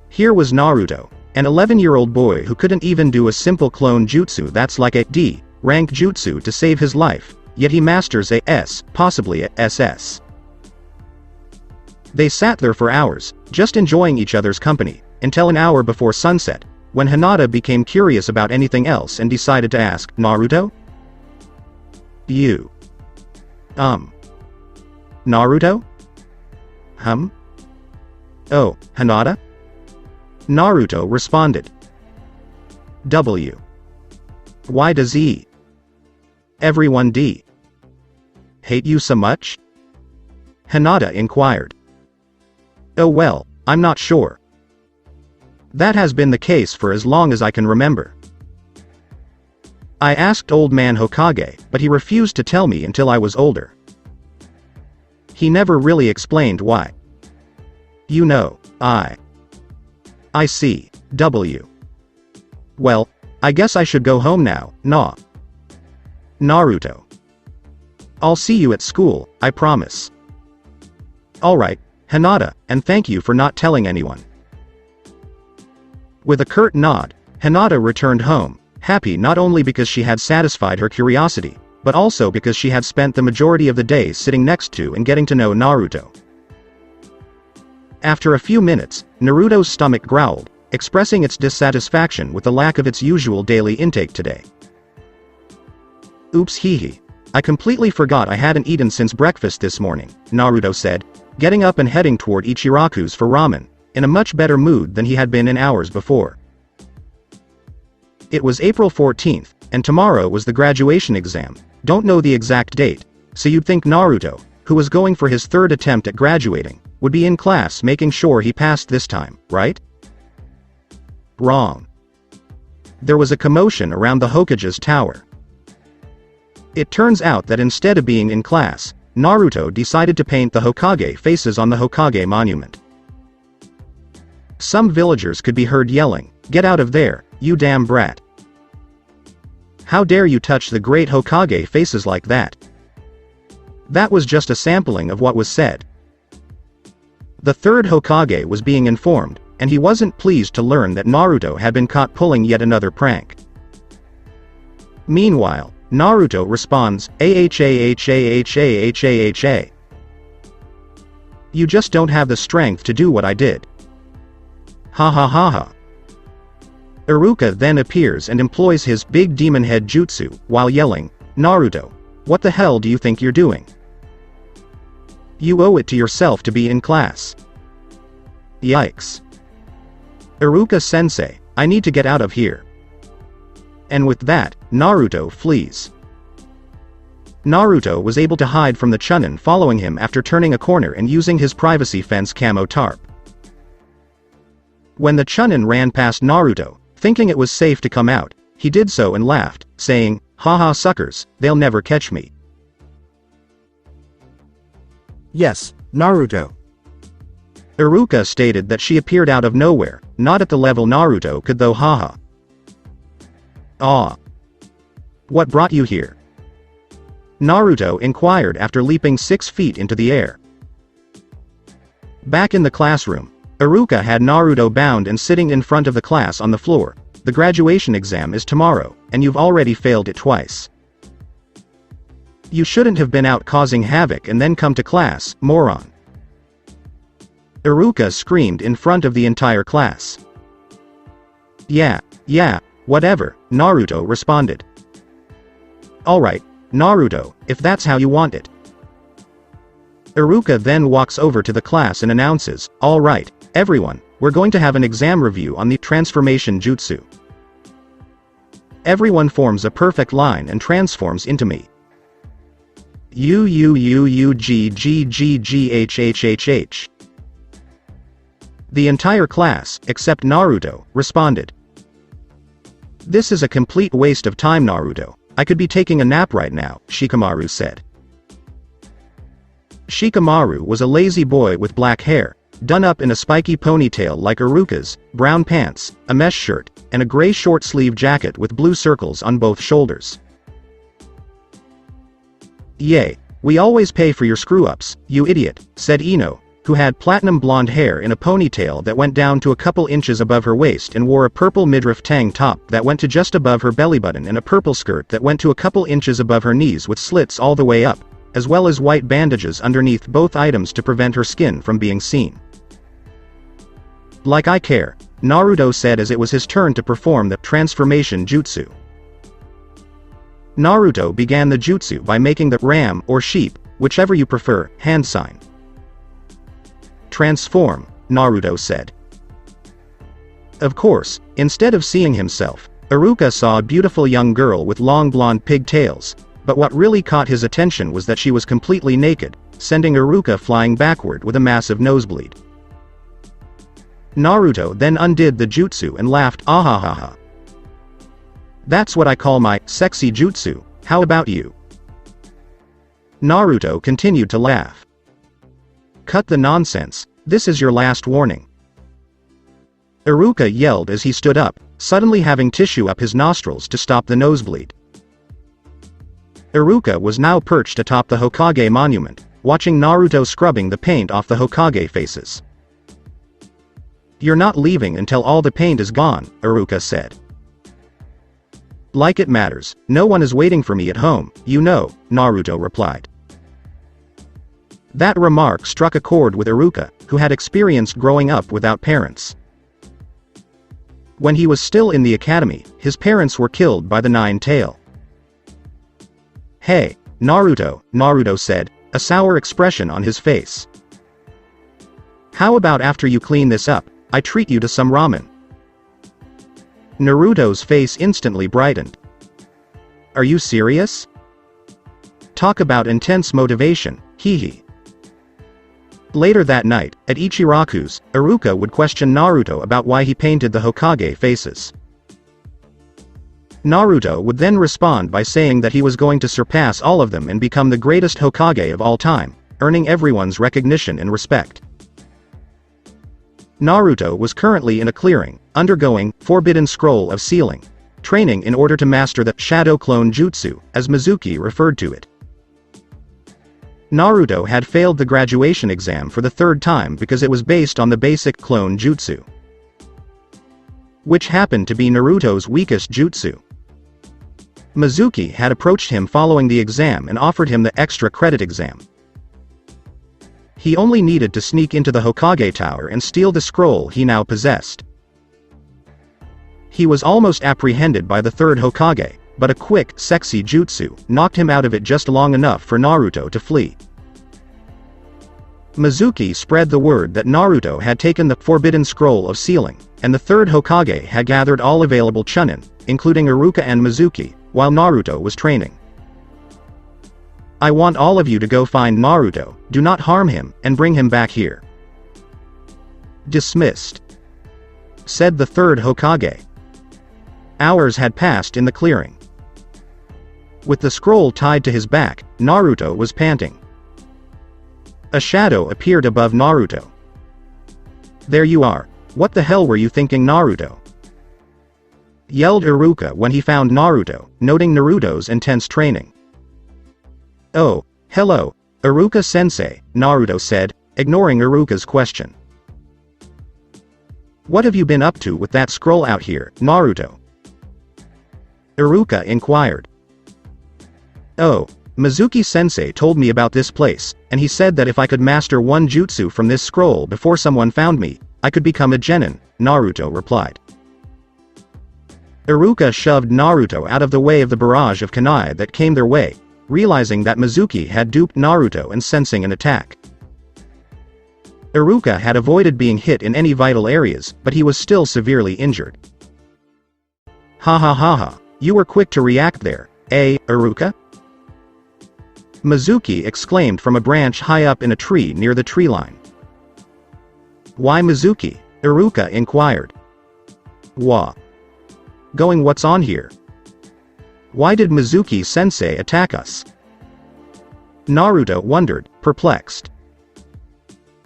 Here was Naruto, an 11-year-old boy who couldn't even do a simple clone jutsu that's like a D-rank jutsu to save his life, yet he masters a S, possibly a SS. They sat there for hours, just enjoying each other's company, until an hour before sunset, when Hinata became curious about anything else and decided to ask, Naruto? You. Naruto? Oh, Hinata? Naruto responded. W. Why does everyone hate you so much? Hinata inquired. Oh well, I'm not sure. That has been the case for as long as I can remember. I asked Old Man Hokage, but he refused to tell me until I was older. He never really explained why. You know, I see. W. Well, I guess I should go home now, nah. Naruto. I'll see you at school, I promise. Alright, Hinata, and thank you for not telling anyone. With a curt nod, Hinata returned home, happy not only because she had satisfied her curiosity, but also because she had spent the majority of the day sitting next to and getting to know Naruto. After a few minutes, Naruto's stomach growled, expressing its dissatisfaction with the lack of its usual daily intake today. Oops, hee. I completely forgot I hadn't eaten since breakfast this morning, Naruto said, getting up and heading toward Ichiraku's for ramen, in a much better mood than he had been in hours before. It was April 14th, and tomorrow was the graduation exam. Don't know the exact date, so you'd think Naruto, who was going for his third attempt at graduating, would be in class making sure he passed this time, right? Wrong. There was a commotion around the Hokage's tower. It turns out that instead of being in class, Naruto decided to paint the Hokage faces on the Hokage monument. Some villagers could be heard yelling, "Get out of there, you damn brat. How dare you touch the great Hokage faces like that?" That was just a sampling of what was said. The third Hokage was being informed, and he wasn't pleased to learn that Naruto had been caught pulling yet another prank. Meanwhile, Naruto responds, "Ahahahahahahah. You just don't have the strength to do what I did. Ha ha ha ha." Iruka then appears and employs his big demon head jutsu, while yelling, "Naruto, what the hell do you think you're doing? You owe it to yourself to be in class." Yikes. Iruka-sensei, I need to get out of here. And with that, Naruto flees. Naruto was able to hide from the Chunin following him after turning a corner and using his privacy fence camo tarp. When the Chunin ran past Naruto, thinking it was safe to come out, he did so and laughed, saying, "Haha suckers, they'll never catch me." Yes, Naruto. Iruka stated that she appeared out of nowhere, not at the level Naruto could though, haha. Ah. What brought you here? Naruto inquired after leaping 6 feet into the air. Back in the classroom, Iruka had Naruto bound and sitting in front of the class on the floor. The graduation exam is tomorrow, and you've already failed it twice. You shouldn't have been out causing havoc and then come to class, moron. Iruka screamed in front of the entire class. Yeah, whatever, Naruto responded. Alright, Naruto, if that's how you want it. Iruka then walks over to the class and announces, "Alright, everyone, we're going to have an exam review on the transformation jutsu." Everyone forms a perfect line and transforms into me. UUUUGGGGHHHH. The entire class, except Naruto, responded. This is a complete waste of time, Naruto. I could be taking a nap right now, Shikamaru said. Shikamaru was a lazy boy with black hair, done up in a spiky ponytail like Iruka's, brown pants, a mesh shirt, and a gray short-sleeve jacket with blue circles on both shoulders. "Yay, we always pay for your screw-ups, you idiot," said Ino, who had platinum blonde hair in a ponytail that went down to a couple inches above her waist and wore a purple midriff tank top that went to just above her belly button and a purple skirt that went to a couple inches above her knees with slits all the way up, as well as white bandages underneath both items to prevent her skin from being seen. "Like I care," Naruto said as it was his turn to perform the transformation jutsu. Naruto began the jutsu by making the ram or sheep, whichever you prefer, hand sign. "Transform," Naruto said. Of course, instead of seeing himself, Iruka saw a beautiful young girl with long blonde pigtails, but what really caught his attention was that she was completely naked, sending Iruka flying backward with a massive nosebleed. Naruto then undid the jutsu and laughed, "Ahahaha. That's what I call my sexy jutsu, how about you?" Naruto continued to laugh. "Cut the nonsense, this is your last warning." Iruka yelled as he stood up, suddenly having tissue up his nostrils to stop the nosebleed. Iruka was now perched atop the Hokage monument, watching Naruto scrubbing the paint off the Hokage faces. "You're not leaving until all the paint is gone," Iruka said. "Like it matters, no one is waiting for me at home, you know," Naruto replied. That remark struck a chord with Iruka, who had experienced growing up without parents. When he was still in the academy, his parents were killed by the Nine-Tail. "Hey, Naruto," Naruto said, a sour expression on his face. "How about after you clean this up, I treat you to some ramen?" Naruto's face instantly brightened. "Are you serious? Talk about intense motivation, hee. Later that night, at Ichiraku's, Iruka would question Naruto about why he painted the Hokage faces. Naruto would then respond by saying that he was going to surpass all of them and become the greatest Hokage of all time, earning everyone's recognition and respect. Naruto was currently in a clearing, undergoing Forbidden Scroll of Sealing training in order to master the Shadow Clone Jutsu, as Mizuki referred to it. Naruto had failed the graduation exam for the third time because it was based on the basic clone jutsu, which happened to be Naruto's weakest jutsu. Mizuki had approached him following the exam and offered him the extra credit exam. He only needed to sneak into the Hokage Tower and steal the scroll he now possessed. He was almost apprehended by the third Hokage, but a quick, sexy jutsu knocked him out of it just long enough for Naruto to flee. Mizuki spread the word that Naruto had taken the Forbidden Scroll of Sealing, and the third Hokage had gathered all available chunin, including Iruka and Mizuki, while Naruto was training. "I want all of you to go find Naruto, do not harm him, and bring him back here." "Dismissed," said the third Hokage. Hours had passed in the clearing. With the scroll tied to his back, Naruto was panting. A shadow appeared above Naruto. "There you are. What the hell were you thinking, Naruto?" yelled Iruka when he found Naruto, noting Naruto's intense training. "Oh, hello, Iruka-sensei," Naruto said, ignoring Iruka's question. "What have you been up to with that scroll out here, Naruto?" Iruka inquired. "Oh, Mizuki-sensei told me about this place, and he said that if I could master one jutsu from this scroll before someone found me, I could become a genin," Naruto replied. Iruka shoved Naruto out of the way of the barrage of kunai that came their way, realizing that Mizuki had duped Naruto and sensing an attack. Iruka had avoided being hit in any vital areas, but he was still severely injured. "Ha ha ha ha, you were quick to react there, eh, Iruka?" Mizuki exclaimed from a branch high up in a tree near the tree line. "Why Mizuki?" Iruka inquired. What's on here? Why did Mizuki-sensei attack us?" Naruto wondered, perplexed.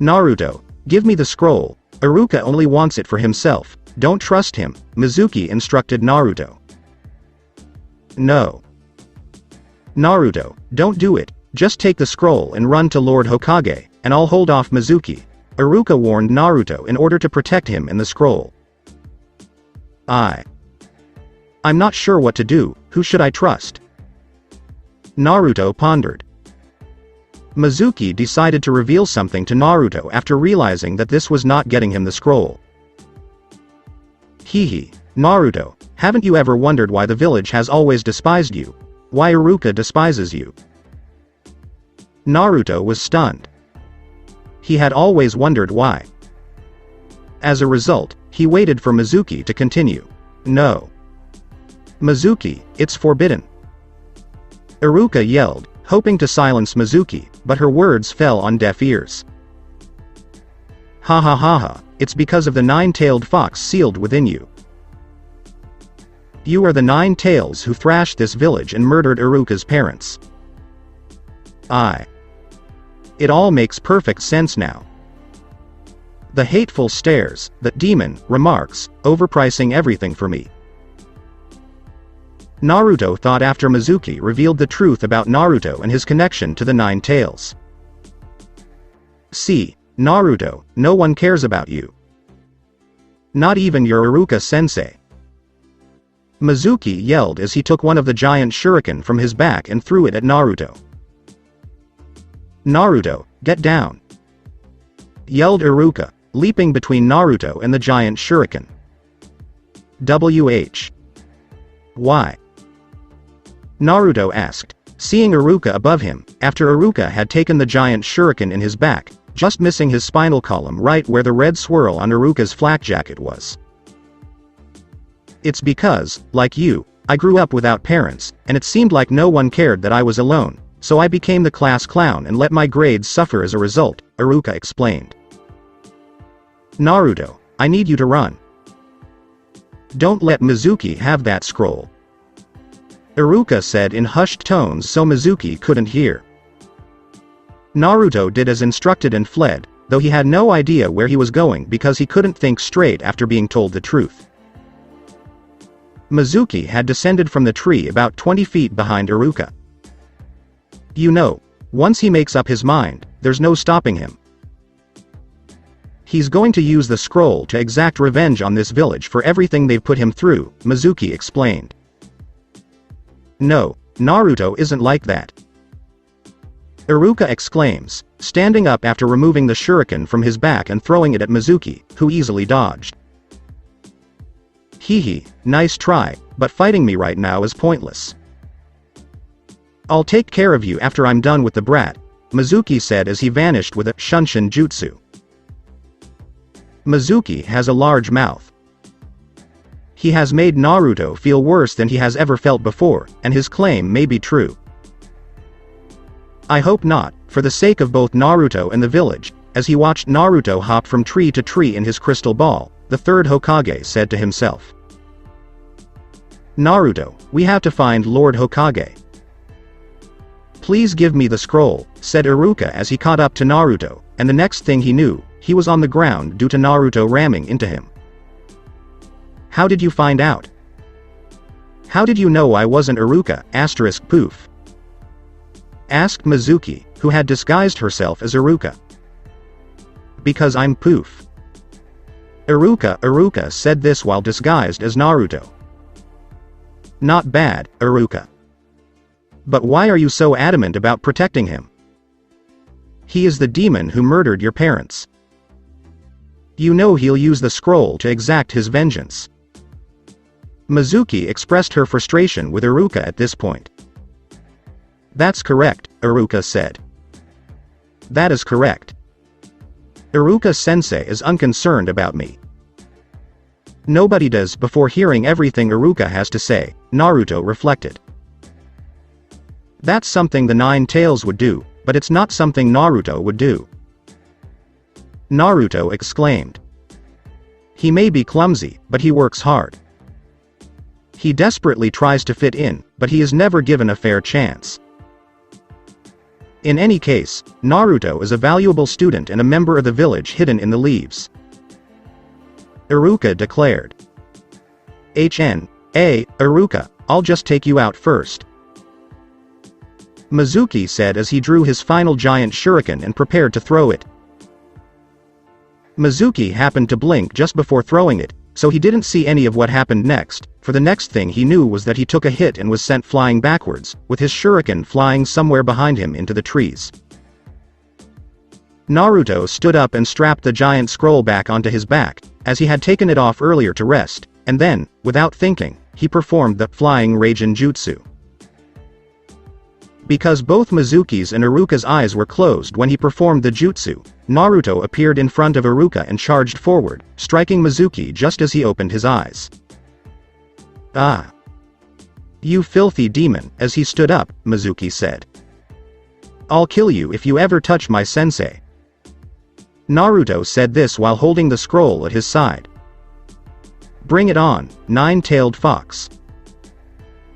"Naruto, give me the scroll, Iruka only wants it for himself, don't trust him," Mizuki instructed Naruto. "No. Naruto, don't do it, just take the scroll and run to Lord Hokage, and I'll hold off Mizuki," Iruka warned Naruto in order to protect him and the scroll. I'm not sure what to do, who should I trust?" Naruto pondered. Mizuki decided to reveal something to Naruto after realizing that this was not getting him the scroll. "Hehe, Naruto, haven't you ever wondered why the village has always despised you? Why Iruka despises you?" Naruto was stunned. He had always wondered why. As a result, he waited for Mizuki to continue. "No. Mizuki, it's forbidden," Iruka yelled, hoping to silence Mizuki, but her words fell on deaf ears. "Ha ha ha ha, it's because of the nine-tailed fox sealed within you. You are the nine tails who thrashed this village and murdered Iruka's parents." It all makes perfect sense now. The hateful stares, that demon, remarks, overpricing everything for me. Naruto thought after Mizuki revealed the truth about Naruto and his connection to the Nine Tails. See, Naruto, no one cares about you. Not even your Iruka-sensei. Mizuki yelled as he took one of the giant shuriken from his back and threw it at Naruto. Naruto, get down! Yelled Iruka, leaping between Naruto and the giant shuriken. WH. Why? Naruto asked, seeing Iruka above him, after Iruka had taken the giant shuriken in his back, just missing his spinal column right where the red swirl on Iruka's flak jacket was. It's because, like you, I grew up without parents, and it seemed like no one cared that I was alone, so I became the class clown and let my grades suffer as a result, Iruka explained. Naruto, I need you to run. Don't let Mizuki have that scroll. Iruka said in hushed tones so Mizuki couldn't hear. Naruto did as instructed and fled, though he had no idea where he was going because he couldn't think straight after being told the truth. Mizuki had descended from the tree about 20 feet behind Iruka. You know, once he makes up his mind, there's no stopping him. He's going to use the scroll to exact revenge on this village for everything they've put him through, Mizuki explained. No, Naruto isn't like that. Iruka exclaims, standing up after removing the shuriken from his back and throwing it at Mizuki, who easily dodged. Hehe, nice try, but fighting me right now is pointless. I'll take care of you after I'm done with the brat, Mizuki said as he vanished with a Shunshin Jutsu. Mizuki has a large mouth. He has made Naruto feel worse than he has ever felt before, and his claim may be true. I hope not, for the sake of both Naruto and the village, as he watched Naruto hop from tree to tree in his crystal ball, the third Hokage said to himself. Naruto, we have to find Lord Hokage. Please give me the scroll, said Iruka as he caught up to Naruto, and the next thing he knew, he was on the ground due to Naruto ramming into him. How did you find out? How did you know I wasn't Iruka, asterisk poof? Asked Mizuki, who had disguised herself as Iruka. Because I'm poof. Iruka said this while disguised as Naruto. Not bad, Iruka. But why are you so adamant about protecting him? He is the demon who murdered your parents. You know he'll use the scroll to exact his vengeance. Mizuki expressed her frustration with Iruka at this point. That's correct, Iruka said. That is correct. Iruka-sensei is unconcerned about me. Nobody does. Before hearing everything Iruka has to say, Naruto reflected. That's something the Nine Tails would do, but it's not something Naruto would do. Naruto exclaimed. He may be clumsy, but he works hard. He desperately tries to fit in, but he is never given a fair chance. In any case, Naruto is a valuable student and a member of the village hidden in the leaves. Iruka declared. Iruka, I'll just take you out first. Mizuki said as he drew his final giant shuriken and prepared to throw it. Mizuki happened to blink just before throwing it, so he didn't see any of what happened next, for the next thing he knew was that he took a hit and was sent flying backwards, with his shuriken flying somewhere behind him into the trees. Naruto stood up and strapped the giant scroll back onto his back, as he had taken it off earlier to rest, and then, without thinking, he performed the Flying Raijin Jutsu. Because both Mizuki's and Iruka's eyes were closed when he performed the jutsu, Naruto appeared in front of Iruka and charged forward, striking Mizuki just as he opened his eyes. Ah! You filthy demon, as he stood up, Mizuki said. I'll kill you if you ever touch my sensei. Naruto said this while holding the scroll at his side. Bring it on, nine-tailed fox.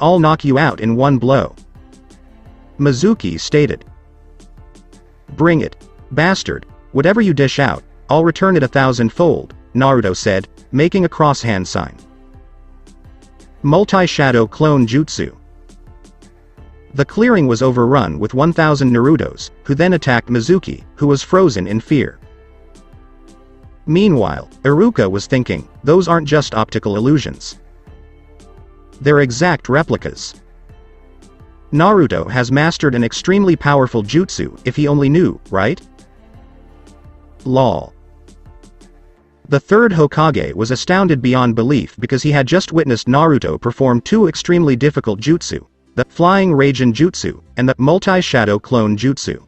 I'll knock you out in one blow. Mizuki stated. Bring it, bastard, whatever you dish out, I'll return it 1,000-fold, Naruto said, making a cross-hand sign. Multi-Shadow Clone Jutsu. The clearing was overrun with 1,000 Narutos, who then attacked Mizuki, who was frozen in fear. Meanwhile, Iruka was thinking, those aren't just optical illusions. They're exact replicas. Naruto has mastered an extremely powerful jutsu, if he only knew, right? Lol. The third Hokage was astounded beyond belief because he had just witnessed Naruto perform two extremely difficult jutsu, the Flying Raijin Jutsu, and the Multi-Shadow Clone Jutsu.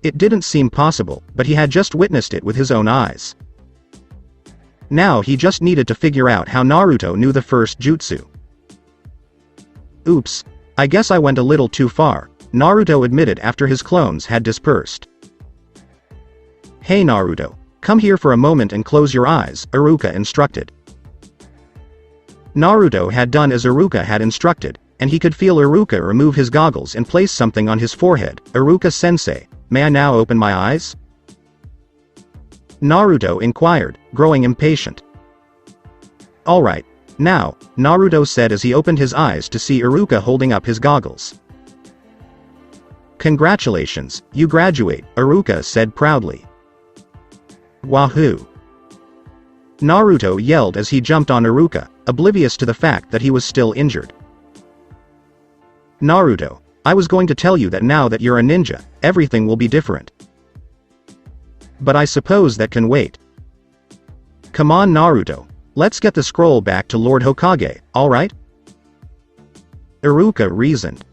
It didn't seem possible, but he had just witnessed it with his own eyes. Now he just needed to figure out how Naruto knew the first jutsu. Oops, I guess I went a little too far, Naruto admitted after his clones had dispersed. Hey Naruto, come here for a moment and close your eyes, Iruka instructed. Naruto had done as Iruka had instructed, and he could feel Iruka remove his goggles and place something on his forehead. Iruka-sensei, may I now open my eyes? Naruto inquired, growing impatient. Alright, now, Naruto said as he opened his eyes to see Iruka holding up his goggles. Congratulations, you graduate, Iruka said proudly. Wahoo! Naruto yelled as he jumped on Iruka, oblivious to the fact that he was still injured. Naruto, I was going to tell you that now that you're a ninja, everything will be different. But I suppose that can wait. Come on Naruto, let's get the scroll back to Lord Hokage, alright? Iruka reasoned.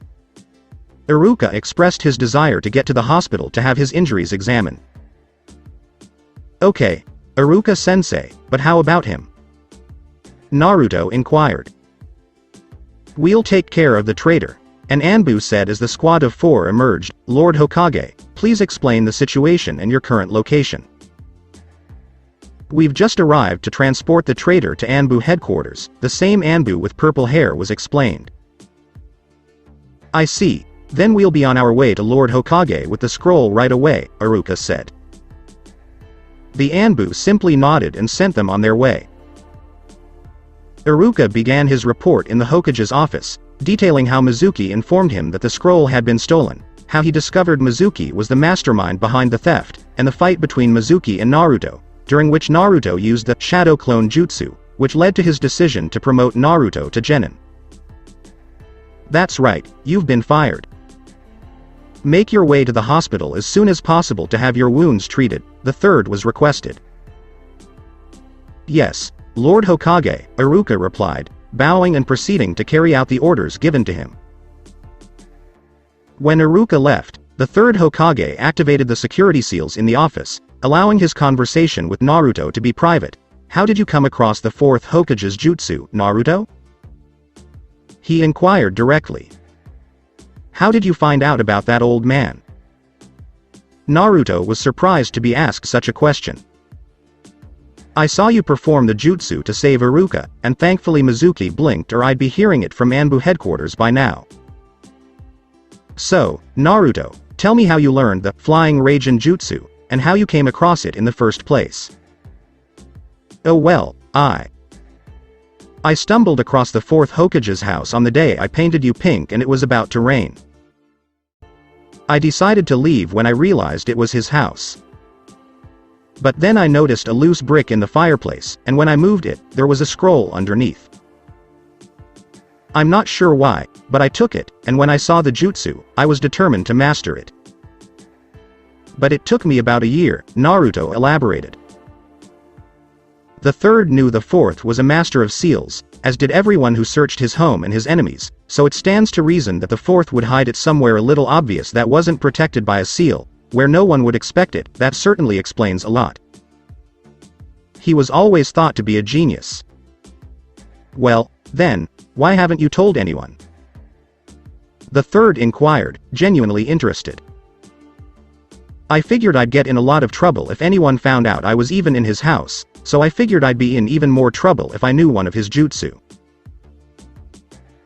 Iruka expressed his desire to get to the hospital to have his injuries examined. Okay, Iruka-sensei, but how about him? Naruto inquired. We'll take care of the traitor, and Anbu said as the squad of 4 emerged. Lord Hokage, please explain the situation and your current location. We've just arrived to transport the traitor to Anbu headquarters, the same Anbu with purple hair was explained. I see, then we'll be on our way to Lord Hokage with the scroll right away, Iruka said. The Anbu simply nodded and sent them on their way. Iruka began his report in the Hokage's office, detailing how Mizuki informed him that the scroll had been stolen, how he discovered Mizuki was the mastermind behind the theft, and the fight between Mizuki and Naruto, during which Naruto used the Shadow Clone Jutsu, which led to his decision to promote Naruto to Genin. That's right, you've been fired. Make your way to the hospital as soon as possible to have your wounds treated, the third was requested. Yes, Lord Hokage, Iruka replied, bowing and proceeding to carry out the orders given to him. When Iruka left, the third Hokage activated the security seals in the office, allowing his conversation with Naruto to be private. How did you come across the fourth Hokage's jutsu, Naruto? He inquired directly. How did you find out about that old man? Naruto was surprised to be asked such a question. I saw you perform the jutsu to save Iruka, and thankfully Mizuki blinked or I'd be hearing it from Anbu headquarters by now. So, Naruto, tell me how you learned the Flying Raijin Jutsu, and how you came across it in the first place. Oh well, I stumbled across the fourth Hokage's house on the day I painted you pink and it was about to rain. I decided to leave when I realized it was his house. But then I noticed a loose brick in the fireplace, and when I moved it, there was a scroll underneath. I'm not sure why, but I took it, and when I saw the jutsu, I was determined to master it. But it took me about a year, Naruto elaborated. The third knew the fourth was a master of seals, as did everyone who searched his home and his enemies, so it stands to reason that the fourth would hide it somewhere a little obvious that wasn't protected by a seal, where no one would expect it. That certainly explains a lot. He was always thought to be a genius. Well, then, why haven't you told anyone? The third inquired, genuinely interested. I figured I'd get in a lot of trouble if anyone found out I was even in his house, so I figured I'd be in even more trouble if I knew one of his jutsu.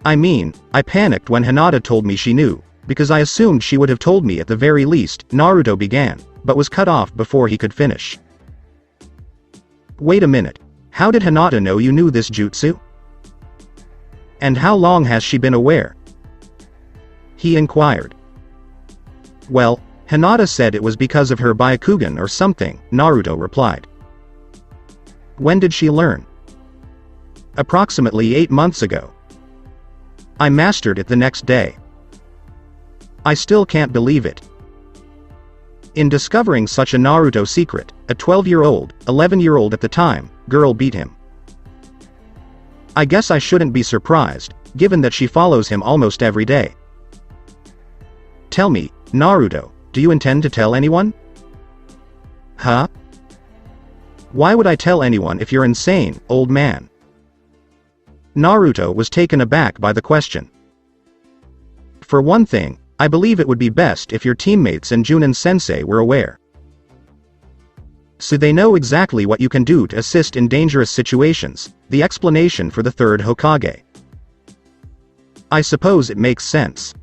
I mean, I panicked when Hinata told me she knew, because I assumed she would have told me at the very least, Naruto began, but was cut off before he could finish. Wait a minute. How did Hinata know you knew this jutsu? And how long has she been aware? He inquired. Well, Hinata said it was because of her Byakugan or something, Naruto replied. When did she learn? Approximately 8 months ago. I mastered it the next day. I still can't believe it. In discovering such a Naruto secret, a 12-year-old, 11-year-old at the time, girl beat him. I guess I shouldn't be surprised, given that she follows him almost every day. Tell me, Naruto, do you intend to tell anyone? Huh? Why would I tell anyone if you're insane, old man? Naruto was taken aback by the question. For one thing, I believe it would be best if your teammates and Junin-sensei were aware. So they know exactly what you can do to assist in dangerous situations, the explanation for the third Hokage. I suppose it makes sense.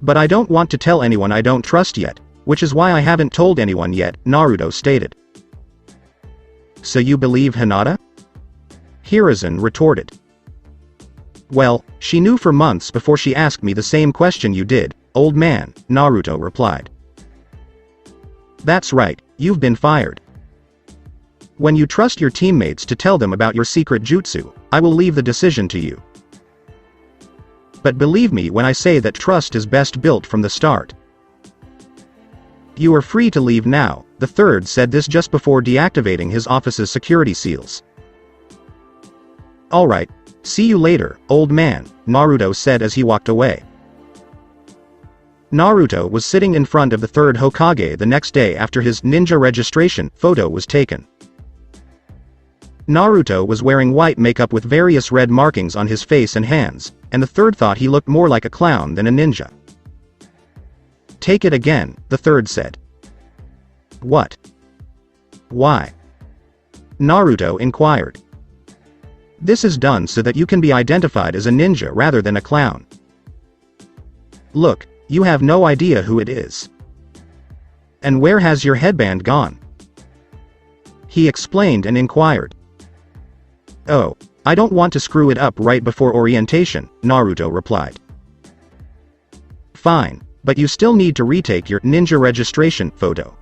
But I don't want to tell anyone I don't trust yet, which is why I haven't told anyone yet, Naruto stated. So you believe Hinata? Hiruzen retorted. Well, she knew for months before she asked me the same question you did, old man, Naruto replied. That's right, you've been fired. When you trust your teammates to tell them about your secret jutsu, I will leave the decision to you. But believe me when I say that trust is best built from the start. You are free to leave now, the third said this just before deactivating his office's security seals. Alright, see you later, old man, Naruto said as he walked away. Naruto was sitting in front of the third Hokage the next day after his ninja registration photo was taken. Naruto was wearing white makeup with various red markings on his face and hands, and the third thought he looked more like a clown than a ninja. Take it again, the third said. What? Why? Naruto inquired. This is done so that you can be identified as a ninja rather than a clown. Look, you have no idea who it is. And where has your headband gone? He explained and inquired. Oh, I don't want to screw it up right before orientation, Naruto replied. Fine, but you still need to retake your ninja registration photo.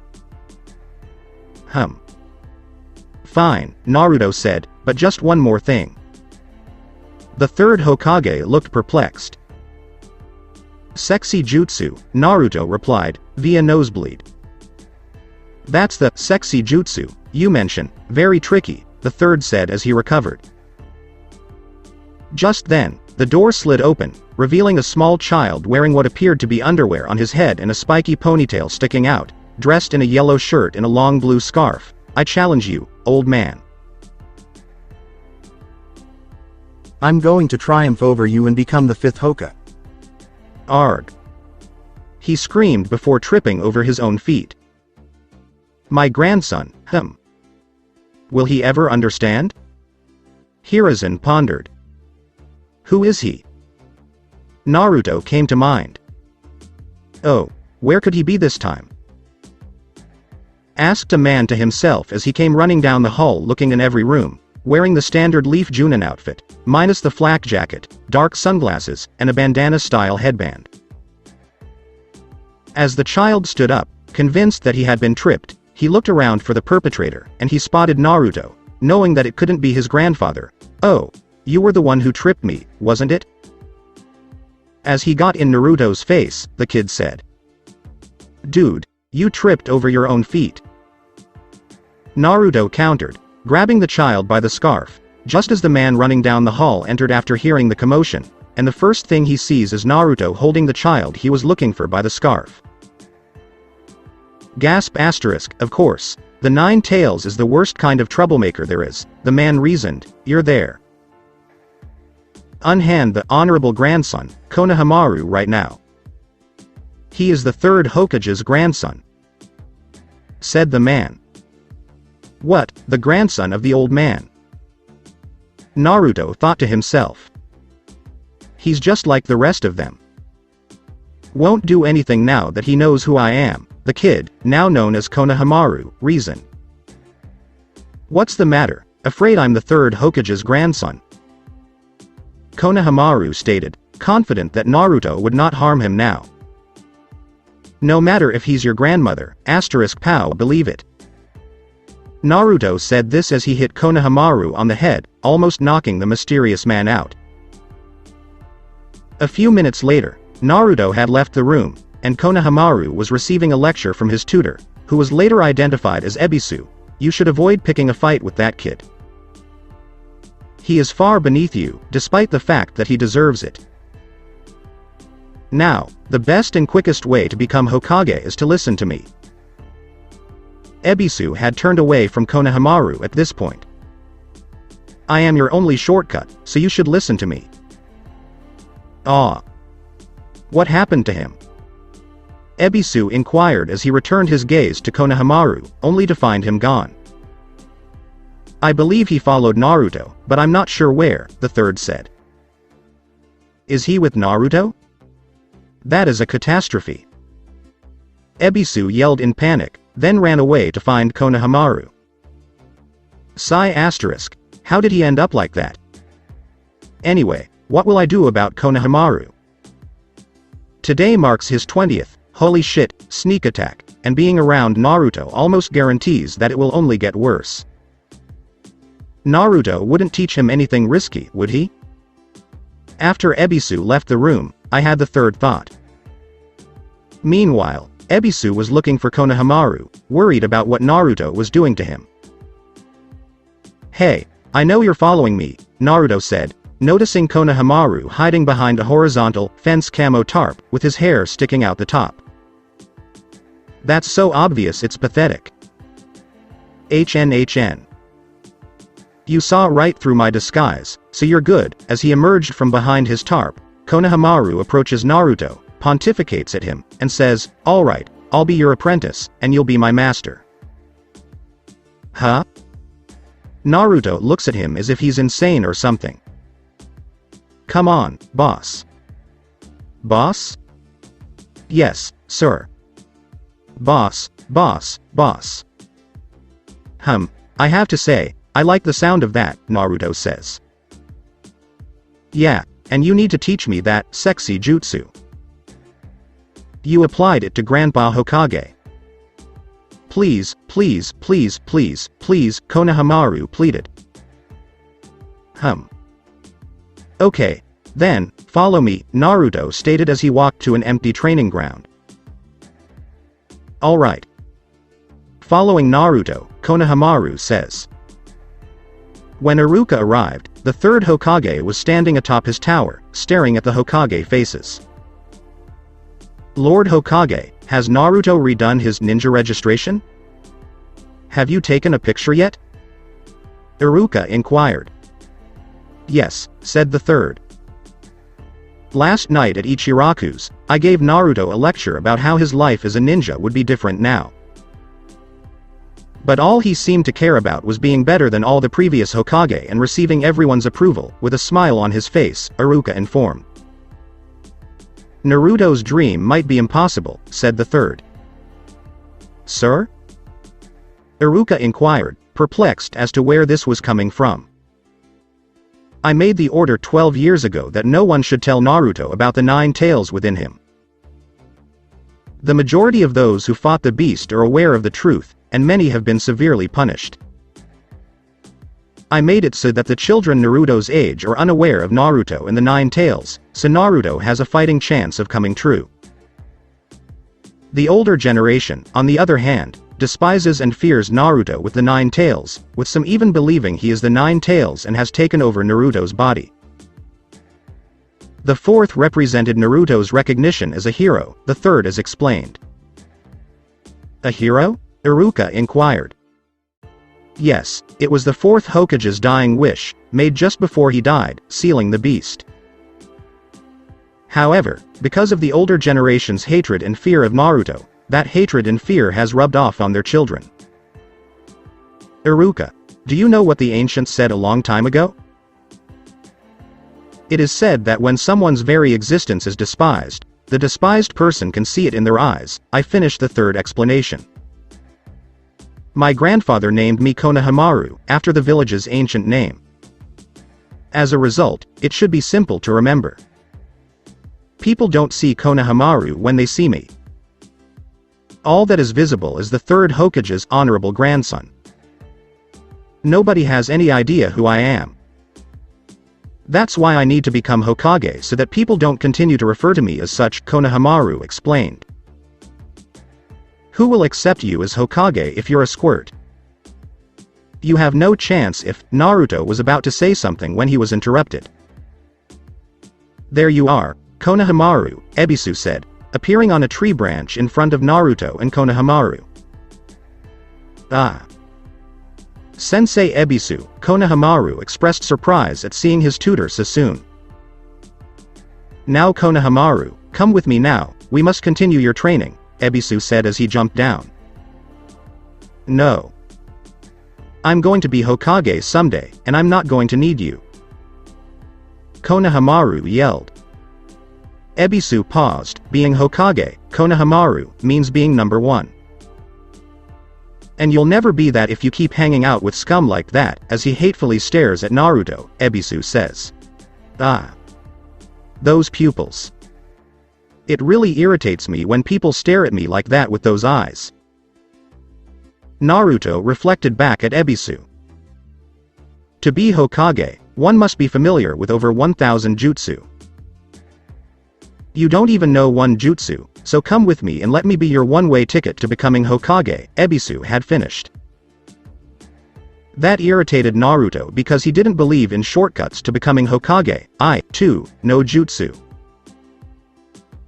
Fine, Naruto said, but just one more thing. The third Hokage looked perplexed. Sexy jutsu, Naruto replied, via nosebleed. That's the sexy jutsu you mentioned, very tricky, the third said as he recovered. Just then, the door slid open, revealing a small child wearing what appeared to be underwear on his head and a spiky ponytail sticking out, dressed in a yellow shirt and a long blue scarf. I challenge you, old man. I'm going to triumph over you and become the 5th Hokage. Arg. He screamed before tripping over his own feet. My grandson, Will he ever understand? Hiruzen pondered. Who is he? Naruto came to mind. Oh, where could he be this time? Asked a man to himself as he came running down the hall looking in every room, wearing the standard Leaf Junin outfit, minus the flak jacket, dark sunglasses, and a bandana-style headband. As the child stood up, convinced that he had been tripped, he looked around for the perpetrator, and he spotted Naruto, knowing that it couldn't be his grandfather. Oh, you were the one who tripped me, wasn't it? As he got in Naruto's face, the kid said. Dude, you tripped over your own feet. Naruto countered, grabbing the child by the scarf, just as the man running down the hall entered after hearing the commotion, and the first thing he sees is Naruto holding the child he was looking for by the scarf. Gasp asterisk, of course, the Nine Tails is the worst kind of troublemaker there is, the man reasoned, you're there. Unhand the honorable grandson, Konohamaru right now. He is the third Hokage's grandson. Said the man. What, the grandson of the old man? Naruto thought to himself. He's just like the rest of them. Won't do anything now that he knows who I am, the kid, now known as Konohamaru, reason. "What's the matter? Afraid I'm the third Hokage's grandson?" Konohamaru stated, confident that Naruto would not harm him now. "No matter if he's your grandmother, *pow, believe it." Naruto said this as he hit Konohamaru on the head, almost knocking the mysterious man out. A few minutes later, Naruto had left the room, and Konohamaru was receiving a lecture from his tutor, who was later identified as Ebisu. "You should avoid picking a fight with that kid. He is far beneath you, despite the fact that he deserves it. Now, the best and quickest way to become Hokage is to listen to me." Ebisu had turned away from Konohamaru at this point. "I am your only shortcut, so you should listen to me." "Ah. What happened to him?" Ebisu inquired as he returned his gaze to Konohamaru, only to find him gone. "I believe he followed Naruto, but I'm not sure where," the third said. "Is he with Naruto? That is a catastrophe." Ebisu yelled in panic, then ran away to find Konohamaru. How did he end up like that? Anyway, what will I do about Konohamaru? Today marks his 20th, holy shit, sneak attack, and being around Naruto almost guarantees that it will only get worse. Naruto wouldn't teach him anything risky, would he? After Ebisu left the room, I had the third thought. Meanwhile, Ebisu was looking for Konohamaru, worried about what Naruto was doing to him. "Hey, I know you're following me," Naruto said, noticing Konohamaru hiding behind a horizontal, fence camo tarp, with his hair sticking out the top. "That's so obvious it's pathetic. HN. You saw right through my disguise, so you're good." As he emerged from behind his tarp, Konohamaru approaches Naruto, pontificates at him, and says, "Alright, I'll be your apprentice, and you'll be my master." Huh? Naruto looks at him as if he's insane or something. "Come on, boss." "Boss?" "Yes, sir." Boss. I have to say, I like the sound of that," Naruto says. "Yeah, and you need to teach me that sexy jutsu. You applied it to Grandpa Hokage." Please, Konohamaru pleaded. "Okay, then, follow me," Naruto stated as he walked to an empty training ground. "Alright." Following Naruto, Konohamaru says. When Iruka arrived, the third Hokage was standing atop his tower, staring at the Hokage faces. "Lord Hokage, has Naruto redone his ninja registration? Have you taken a picture yet?" Iruka inquired. "Yes," said the third. "Last night at Ichiraku's, I gave Naruto a lecture about how his life as a ninja would be different now. But all he seemed to care about was being better than all the previous Hokage and receiving everyone's approval," with a smile on his face, Iruka informed. "Naruto's dream might be impossible," said the third. "Sir?" Iruka inquired, perplexed as to where this was coming from. "I made the order 12 years ago that no one should tell Naruto about the 9 tails within him. The majority of those who fought the beast are aware of the truth, and many have been severely punished. I made it so that the children Naruto's age are unaware of Naruto and the 9 tails, so Naruto has a fighting chance of coming true. The older generation, on the other hand, despises and fears Naruto with the 9 tails, with some even believing he is the 9 tails and has taken over Naruto's body. The fourth represented Naruto's recognition as a hero, the third as explained." "A hero?" Iruka inquired. "Yes, it was the fourth Hokage's dying wish, made just before he died, sealing the beast. However, because of the older generation's hatred and fear of Naruto, that hatred and fear has rubbed off on their children." "Iruka, do you know what the ancients said a long time ago? It is said that when someone's very existence is despised, The despised person can see it in their eyes. I finished the third explanation. My grandfather named me Konohamaru, after the village's ancient name. As a result, it should be simple to remember. People don't see Konohamaru when they see me. All that is visible is the third Hokage's honorable grandson. Nobody has any idea who I am. That's why I need to become Hokage so that people don't continue to refer to me as such, Konohamaru explained. Who will accept you as Hokage if you're a squirt? You have no chance if, Naruto was about to say something when he was interrupted. There you are, Konohamaru, Ebisu said, appearing on a tree branch in front of Naruto and Konohamaru. Ah. Sensei Ebisu, Konohamaru expressed surprise at seeing his tutor so soon. Now Konohamaru, come with me now, we must continue your training, Ebisu said as he jumped down. No. I'm going to be Hokage someday, and I'm not going to need you. Konohamaru yelled. Ebisu paused. Being Hokage, Konohamaru, means being number one. And you'll never be that if you keep hanging out with scum like that, as he hatefully stares at Naruto, Ebisu says. Ah. Those pupils. It really irritates me when people stare at me like that with those eyes. Naruto reflected back at Ebisu. To be Hokage, one must be familiar with over 1,000 jutsu. You don't even know one jutsu, so come with me and let me be your one-way ticket to becoming Hokage, Ebisu had finished. That irritated Naruto because he didn't believe in shortcuts to becoming Hokage. I, too, know jutsu.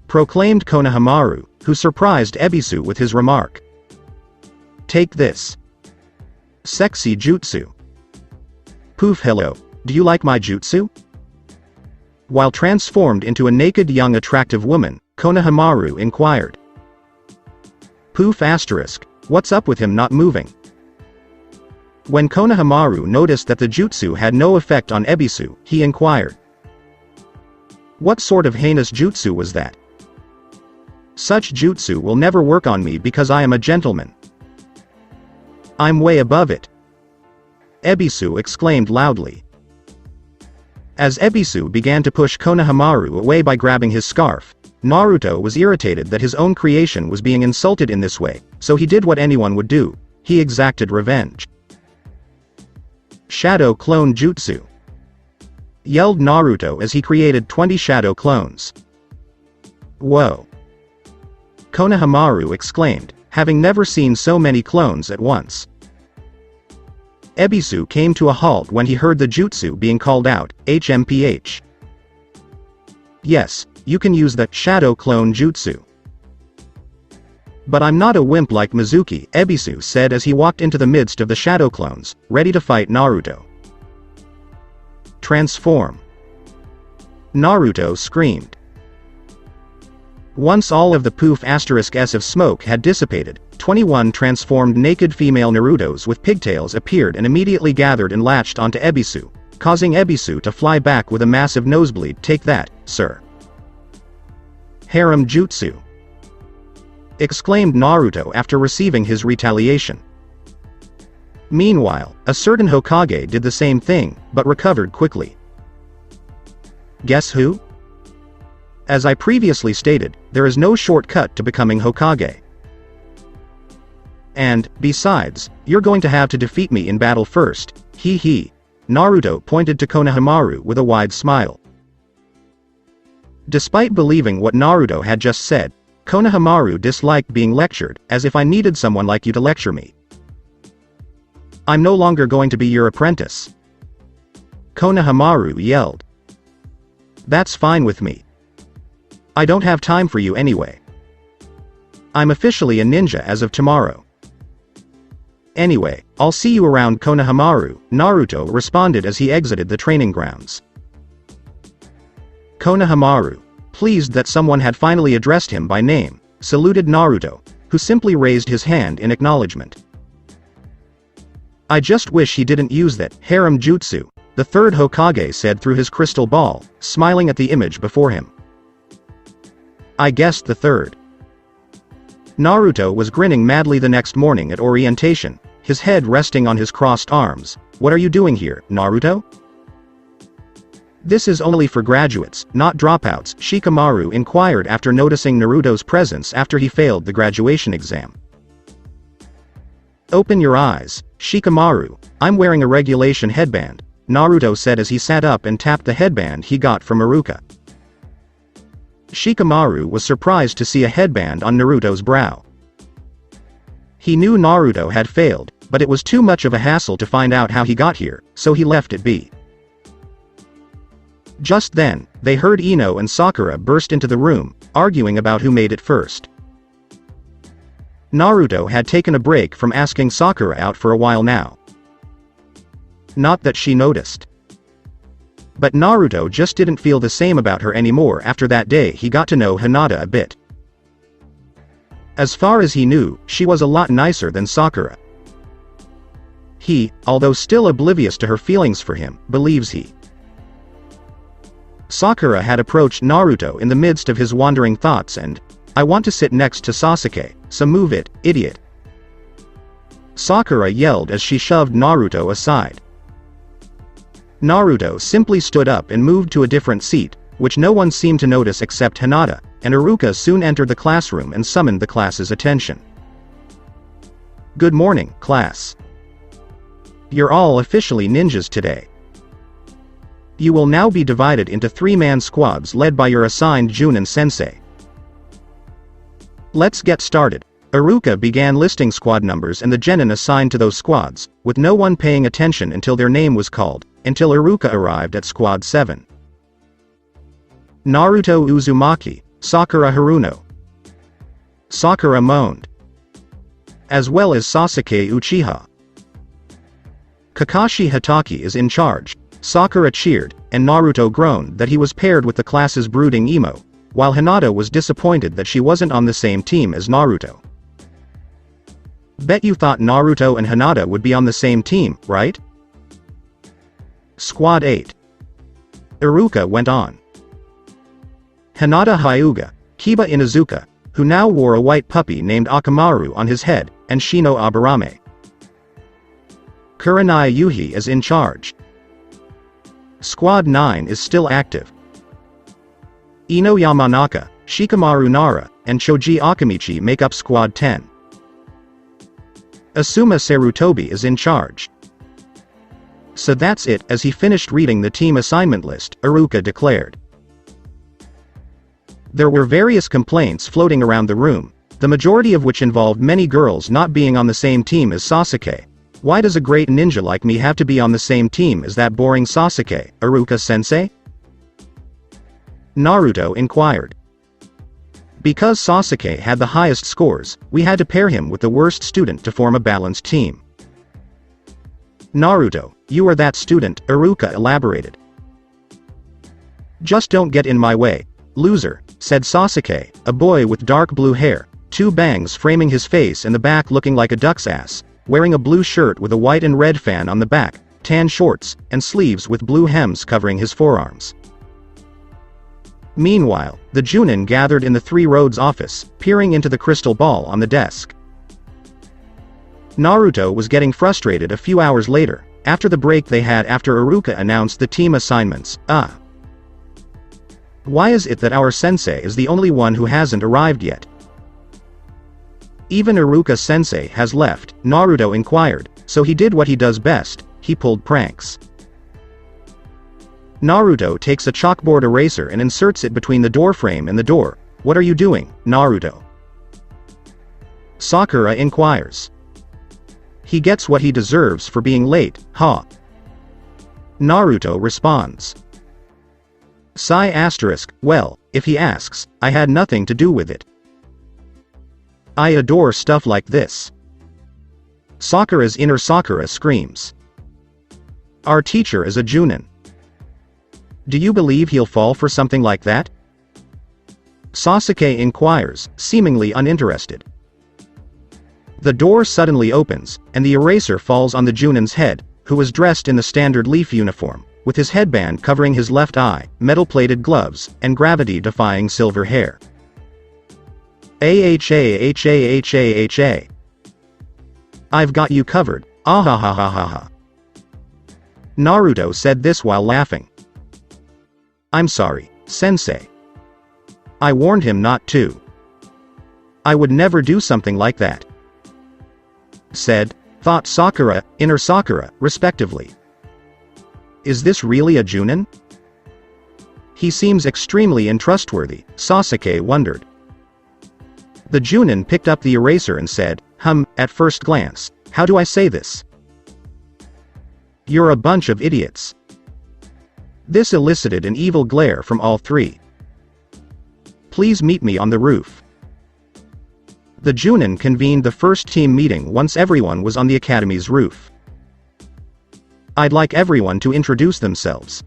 Proclaimed Konohamaru, who surprised Ebisu with his remark. Take this. Sexy jutsu. Poof, hello, do you like my jutsu? While transformed into a naked young attractive woman, Konohamaru inquired. Poof asterisk, what's up with him not moving? When Konohamaru noticed that the jutsu had no effect on Ebisu, he inquired. What sort of heinous jutsu was that? Such jutsu will never work on me because I am a gentleman. I'm way above it. Ebisu exclaimed loudly. As Ebisu began to push Konohamaru away by grabbing his scarf, Naruto was irritated that his own creation was being insulted in this way, so he did what anyone would do. He exacted revenge. Shadow Clone Jutsu. Yelled Naruto as he created 20 shadow clones. Whoa. Konohamaru exclaimed, having never seen so many clones at once. Ebisu came to a halt when he heard the jutsu being called out, HMPH. Yes, you can use the Shadow Clone Jutsu. But I'm not a wimp like Mizuki, Ebisu said as he walked into the midst of the shadow clones, ready to fight Naruto. Transform. Naruto screamed. Once all of the poof *s of smoke had dissipated, 21 transformed naked female Narutos with pigtails appeared and immediately gathered and latched onto Ebisu, causing Ebisu to fly back with a massive nosebleed. Take that, sir. Harem Jutsu. Exclaimed Naruto after receiving his retaliation. Meanwhile, a certain Hokage did the same thing, but recovered quickly. Guess who? As I previously stated, there is no shortcut to becoming Hokage. And, besides, you're going to have to defeat me in battle first, hee hee. Naruto pointed to Konohamaru with a wide smile. Despite believing what Naruto had just said, Konohamaru disliked being lectured, as if I needed someone like you to lecture me. I'm no longer going to be your apprentice. Konohamaru yelled. That's fine with me. I don't have time for you anyway. I'm officially a ninja as of tomorrow. Anyway, I'll see you around, Konohamaru, Naruto responded as he exited the training grounds. Konohamaru, pleased that someone had finally addressed him by name, saluted Naruto, who simply raised his hand in acknowledgement. I just wish he didn't use that harem jutsu, the third Hokage said through his crystal ball, smiling at the image before him. I guessed the third. Naruto was grinning madly the next morning at orientation, his head resting on his crossed arms. What are you doing here, Naruto? This is only for graduates, not dropouts, Shikamaru inquired after noticing Naruto's presence after he failed the graduation exam. Open your eyes, Shikamaru, I'm wearing a regulation headband, Naruto said as he sat up and tapped the headband he got from Iruka. Shikamaru was surprised to see a headband on Naruto's brow. He knew Naruto had failed, but it was too much of a hassle to find out how he got here, so he left it be. Just then, they heard Ino and Sakura burst into the room, arguing about who made it first. Naruto had taken a break from asking Sakura out for a while now. Not that she noticed. But Naruto just didn't feel the same about her anymore after that day he got to know Hinata a bit. As far as he knew, she was a lot nicer than Sakura. He, although still oblivious to her feelings for him, believes he. Sakura had approached Naruto in the midst of his wandering thoughts and, I want to sit next to Sasuke, so move it, idiot. Sakura yelled as she shoved Naruto aside. Naruto simply stood up and moved to a different seat, which no one seemed to notice except Hinata, and Iruka soon entered the classroom and summoned the class's attention. Good morning, class. You're all officially ninjas today. You will now be divided into 3-man squads led by your assigned Junin sensei. Let's get started. Iruka began listing squad numbers and the genin assigned to those squads, with no one paying attention until their name was called, until Iruka arrived at squad 7. Naruto Uzumaki, Sakura Haruno. Sakura moaned. As well as Sasuke Uchiha. Kakashi Hatake is in charge, Sakura cheered, and Naruto groaned that he was paired with the class's brooding emo, while Hinata was disappointed that she wasn't on the same team as Naruto. Bet you thought Naruto and Hinata would be on the same team, right? Squad 8. Iruka went on. Hinata Hyuga, Kiba Inuzuka, who now wore a white puppy named Akamaru on his head, and Shino Aburame. Kurenai Yuhi is in charge. Squad 9 is still active. Ino Yamanaka, Shikamaru Nara, and Choji Akamichi make up Squad 10. Asuma Sarutobi is in charge. So that's it. As he finished reading the team assignment list, Iruka declared. There were various complaints floating around the room, the majority of which involved many girls not being on the same team as Sasuke. Why does a great ninja like me have to be on the same team as that boring Sasuke, Iruka-sensei? Naruto inquired. Because Sasuke had the highest scores, we had to pair him with the worst student to form a balanced team. Naruto, you are that student, Iruka elaborated. Just don't get in my way, loser, said Sasuke, a boy with dark blue hair, 2 bangs framing his face and the back looking like a duck's ass, wearing a blue shirt with a white and red fan on the back, tan shorts, and sleeves with blue hems covering his forearms. Meanwhile, the Junin gathered in the Three Roads office, peering into the crystal ball on the desk. Naruto was getting frustrated a few hours later, after the break they had after Iruka announced the team assignments. Why is it that our sensei is the only one who hasn't arrived yet? Even Iruka-sensei has left, Naruto inquired, so he did what he does best, he pulled pranks. Naruto takes a chalkboard eraser and inserts it between the doorframe and the door. What are you doing, Naruto? Sakura inquires. He gets what he deserves for being late, huh? Naruto responds. Well, if he asks, I had nothing to do with it. I adore stuff like this. Sakura's inner Sakura screams. Our teacher is a Junin. Do you believe he'll fall for something like that? Sasuke inquires, seemingly uninterested. The door suddenly opens, and the eraser falls on the Junin's head, who was dressed in the standard leaf uniform, with his headband covering his left eye, metal-plated gloves, and gravity-defying silver hair. AHA. I've got you covered, ahahahaha. Naruto said this while laughing. I'm sorry, sensei. I warned him not to. I would never do something like that. Said, thought Sakura, inner Sakura, respectively. Is this really a Junin? He seems extremely untrustworthy, Sasuke wondered. The Junin picked up the eraser and said, at first glance, how do I say this? You're a bunch of idiots. This elicited an evil glare from all three. Please meet me on the roof. The Junin convened the first team meeting once everyone was on the academy's roof. I'd like everyone to introduce themselves.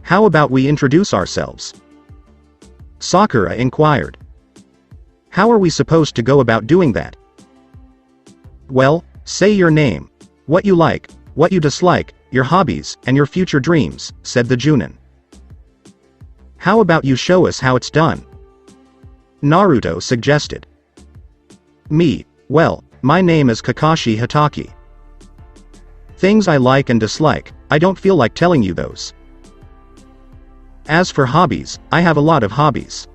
How about we introduce ourselves? Sakura inquired. How are we supposed to go about doing that? Well, say your name, what you like, what you dislike, your hobbies, and your future dreams, said the Junin. How about you show us how it's done? Naruto suggested. Me, well, my name is Kakashi Hatake. Things I like and dislike, I don't feel like telling you those. As for hobbies, I have a lot of hobbies.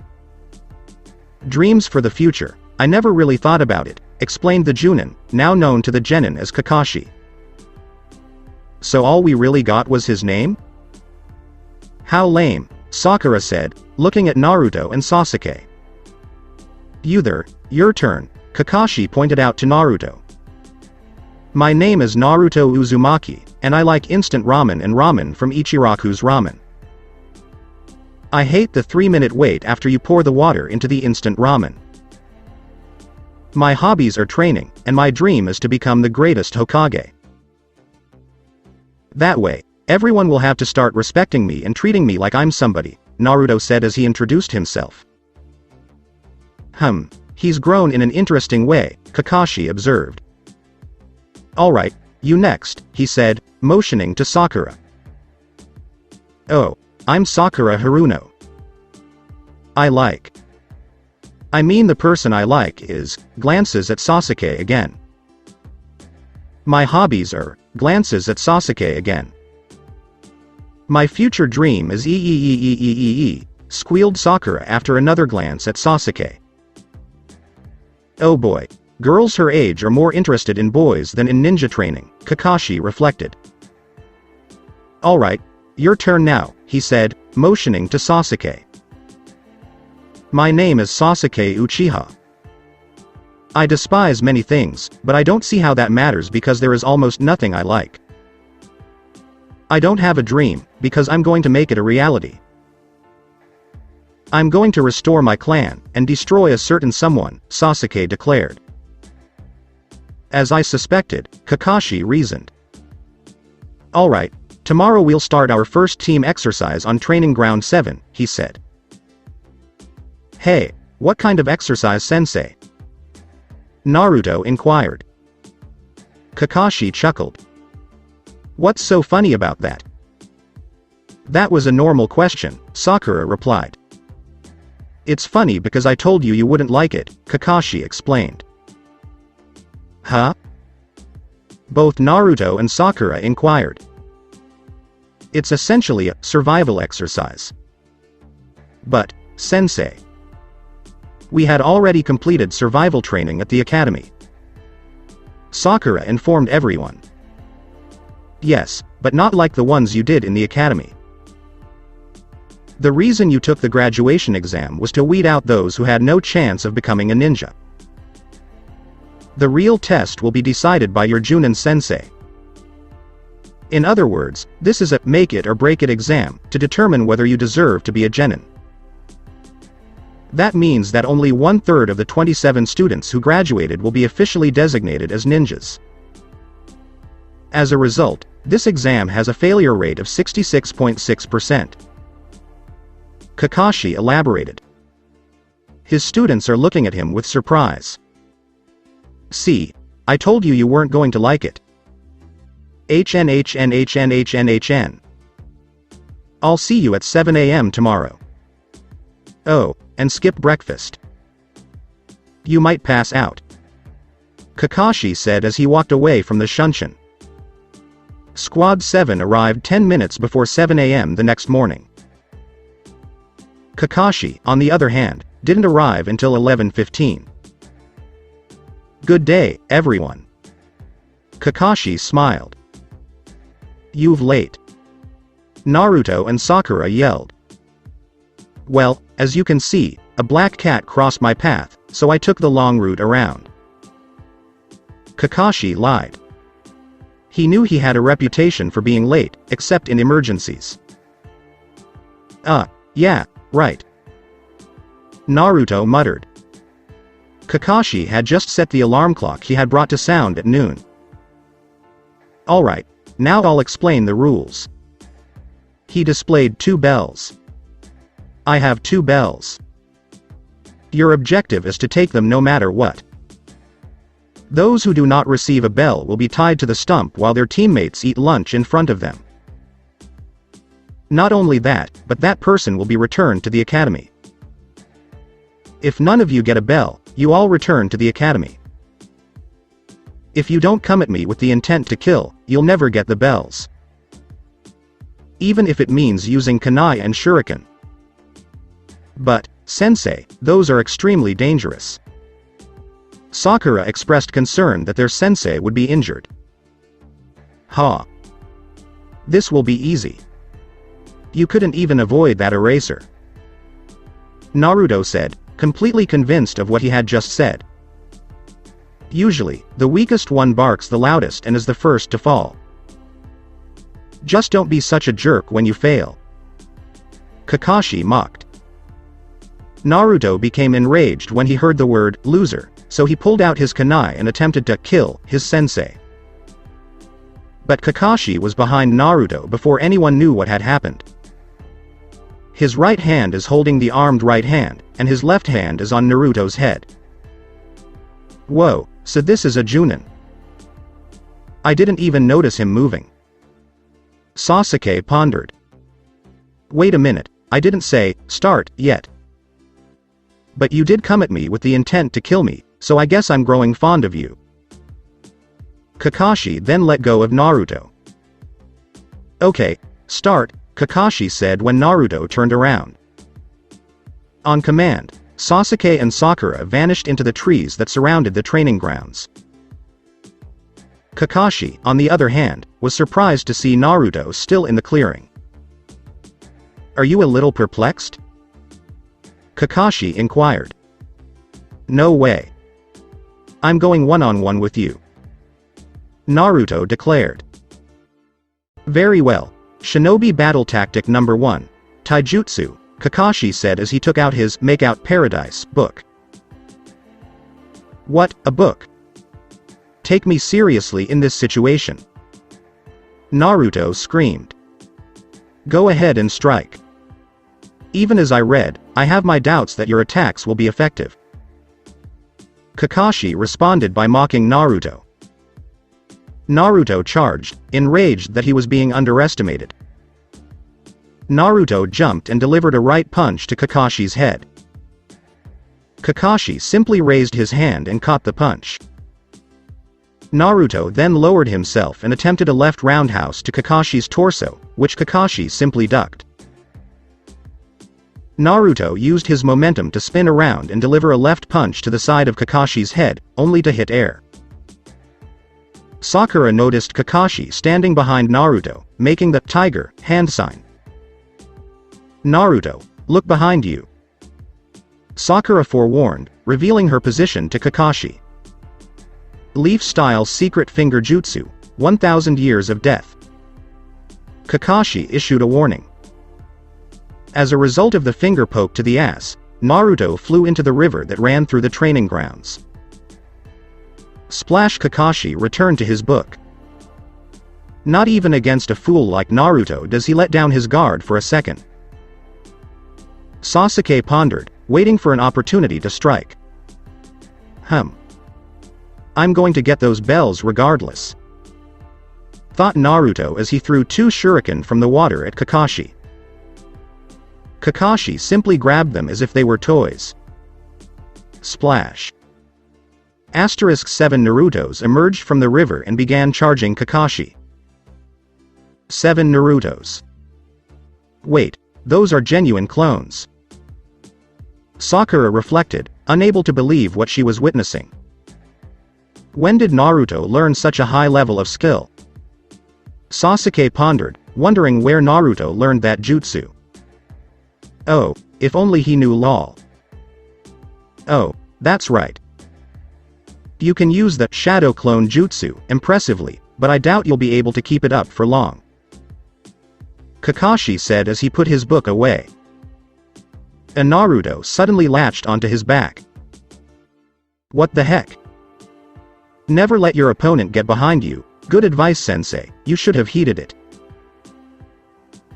Dreams for the future, I never really thought about it, explained the Junin, now known to the Genin as Kakashi. So all we really got was his name? How lame, Sakura said, looking at Naruto and Sasuke. Your turn, Kakashi pointed out to Naruto. My name is Naruto Uzumaki, and I like instant ramen and ramen from Ichiraku's Ramen. I hate the 3-minute wait after you pour the water into the instant ramen. My hobbies are training, and my dream is to become the greatest Hokage. That way, everyone will have to start respecting me and treating me like I'm somebody, Naruto said as he introduced himself. He's grown in an interesting way, Kakashi observed. Alright, you next, he said, motioning to Sakura. Oh, I'm Sakura Haruno. I mean the person I like is, glances at Sasuke again. My hobbies are, glances at Sasuke again. My future dream is squealed Sakura after another glance at Sasuke. Oh boy, girls her age are more interested in boys than in ninja training, Kakashi reflected. Alright, your turn now, he said, motioning to Sasuke. My name is Sasuke Uchiha. I despise many things, but I don't see how that matters because there is almost nothing I like. I don't have a dream, because I'm going to make it a reality. I'm going to restore my clan, and destroy a certain someone, Sasuke declared. As I suspected, Kakashi reasoned. Alright, tomorrow we'll start our first team exercise on Training Ground 7, he said. Hey, what kind of exercise, sensei? Naruto inquired. Kakashi chuckled. What's so funny about that? That was a normal question, Sakura replied. It's funny because I told you you wouldn't like it, Kakashi explained. Huh? Both Naruto and Sakura inquired. It's essentially a survival exercise. But, sensei, we had already completed survival training at the academy. Sakura informed everyone. Yes, but not like the ones you did in the academy. The reason you took the graduation exam was to weed out those who had no chance of becoming a ninja. The real test will be decided by your Junin sensei. In other words, this is a make it or break it exam to determine whether you deserve to be a genin. That means that only 1/3 of the 27 students who graduated will be officially designated as ninjas. As a result, this exam has a failure rate of 66.6%. Kakashi elaborated. His students are looking at him with surprise. See, I told you you weren't going to like it. HN. I'll see you at 7 a.m. tomorrow. Oh, and skip breakfast. You might pass out," Kakashi said as he walked away from the Shunshin. Squad 7 arrived 10 minutes before 7 a.m. the next morning. Kakashi, on the other hand, didn't arrive until 11:15. "Good day, everyone." Kakashi smiled. "You've late," Naruto and Sakura yelled. "Well, as you can see, a black cat crossed my path, so I took the long route around." Kakashi lied. He knew he had a reputation for being late, except in emergencies. Yeah, right," Naruto muttered. Kakashi had just set the alarm clock he had brought to sound at noon. "Alright, now I'll explain the rules." He displayed 2 bells. "I have 2 bells. Your objective is to take them no matter what. Those who do not receive a bell will be tied to the stump while their teammates eat lunch in front of them. Not only that, but that person will be returned to the academy. If none of you get a bell, you all return to the academy. If you don't come at me with the intent to kill, you'll never get the bells. Even if it means using kunai and shuriken. But, sensei, those are extremely dangerous." Sakura expressed concern that their sensei would be injured. "Ha. This will be easy. You couldn't even avoid that eraser," Naruto said, completely convinced of what he had just said. "Usually, the weakest one barks the loudest and is the first to fall. Just don't be such a jerk when you fail," Kakashi mocked. Naruto became enraged when he heard the word loser, so he pulled out his kunai and attempted to kill his sensei. But Kakashi was behind Naruto before anyone knew what had happened. His right hand is holding the armed right hand, and his left hand is on Naruto's head. "Whoa, so this is a Junin. I didn't even notice him moving," Sasuke pondered. "Wait a minute, I didn't say, start, yet. But you did come at me with the intent to kill me, so I guess I'm growing fond of you." Kakashi then let go of Naruto. "Okay, start," Kakashi said when Naruto turned around. On command, Sasuke and Sakura vanished into the trees that surrounded the training grounds. Kakashi, on the other hand, was surprised to see Naruto still in the clearing. "Are you a little perplexed?" Kakashi inquired. "No way. I'm going one-on-one with you," Naruto declared. "Very well. Shinobi Battle Tactic Number 1, Taijutsu," Kakashi said as he took out his Make Out Paradise book. "What, a book? Take me seriously in this situation," Naruto screamed. "Go ahead and strike. Even as I read, I have my doubts that your attacks will be effective." Kakashi responded by mocking Naruto. Naruto charged, enraged that he was being underestimated. Naruto jumped and delivered a right punch to Kakashi's head. Kakashi simply raised his hand and caught the punch. Naruto then lowered himself and attempted a left roundhouse to Kakashi's torso, which Kakashi simply ducked. Naruto used his momentum to spin around and deliver a left punch to the side of Kakashi's head, only to hit air. Sakura noticed Kakashi standing behind Naruto, making the tiger hand sign. "Naruto, look behind you," Sakura forewarned, revealing her position to Kakashi. "Leaf-style secret finger jutsu, 1,000 years of death," Kakashi issued a warning. As a result of the finger poke to the ass, Naruto flew into the river that ran through the training grounds. Splash. Kakashi returned to his book. Not even against a fool like Naruto does he let down his guard for a second. Sasuke pondered, waiting for an opportunity to strike. I'm going to get those bells regardless," thought Naruto as he threw 2 shuriken from the water at Kakashi. Kakashi simply grabbed them as if they were toys. Splash. 7 Narutos emerged from the river and began charging Kakashi. 7 Narutos. Wait, those are genuine clones. Sakura reflected, unable to believe what she was witnessing. When did Naruto learn such a high level of skill? Sasuke pondered, wondering where Naruto learned that jutsu. Oh, if only he knew lol. Oh, that's right. You can use the shadow clone jutsu impressively, but I doubt you'll be able to keep it up for long. Kakashi said as he put his book away. And Naruto suddenly latched onto his back. What the heck? Never let your opponent get behind you. Good advice, sensei, you should have heeded it.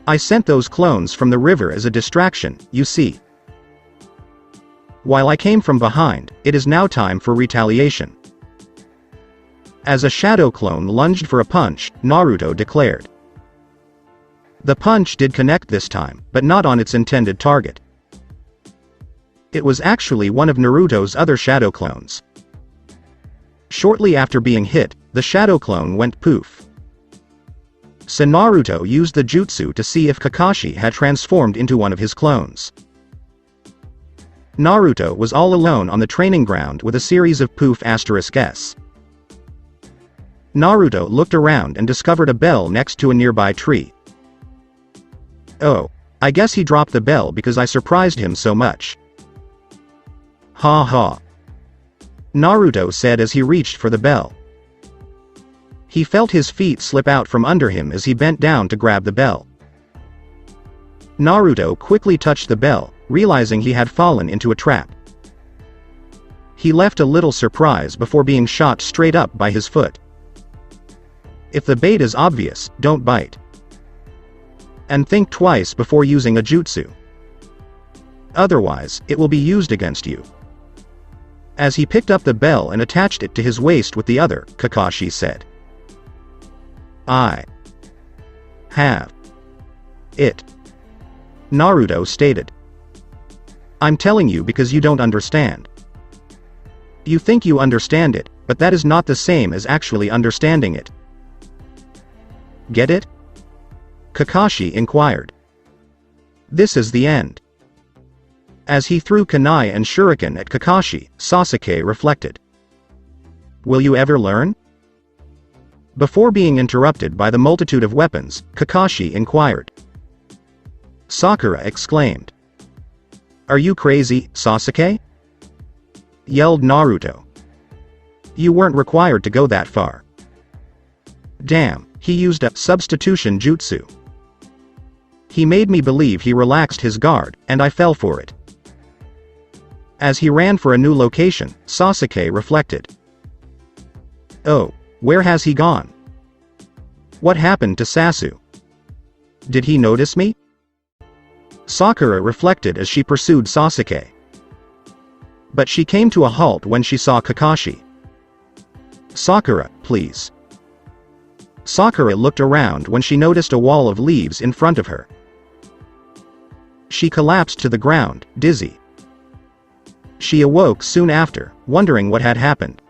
I sent those clones from the river as a distraction, you see. While I came from behind, it is now time for retaliation. As a shadow clone lunged for a punch, Naruto declared. The punch did connect this time, but not on its intended target. It was actually one of Naruto's other shadow clones. Shortly after being hit, the shadow clone went poof. So Naruto used the jutsu to see if Kakashi had transformed into one of his clones. Naruto was all alone on the training ground with a series of poof *s. Naruto looked around and discovered a bell next to a nearby tree. Oh, I guess he dropped the bell because I surprised him so much. Ha ha. Naruto said as he reached for the bell. He felt his feet slip out from under him as he bent down to grab the bell. Naruto quickly touched the bell, realizing he had fallen into a trap. He left a little surprise before being shot straight up by his foot. If the bait is obvious, don't bite. And think twice before using a jutsu. Otherwise, it will be used against you. As he picked up the bell and attached it to his waist with the other, Kakashi said. I have it. Naruto stated. I'm telling you because you don't understand. You think you understand it, but that is not the same as actually understanding it. Get it? Kakashi inquired. This is the end. As he threw kunai and shuriken at Kakashi, Sasuke reflected. Will you ever learn? Before being interrupted by the multitude of weapons, Kakashi inquired. Sakura exclaimed. Are you crazy, Sasuke? Yelled Naruto. You weren't required to go that far. Damn, he used a substitution jutsu. He made me believe he relaxed his guard, and I fell for it. As he ran for a new location, Sasuke reflected. Oh, where has he gone? What happened to Sasu? Did he notice me? Sakura reflected as she pursued Sasuke. But she came to a halt when she saw Kakashi. Sakura, please. Sakura looked around when she noticed a wall of leaves in front of her. She collapsed to the ground, dizzy. She awoke soon after, wondering what had happened.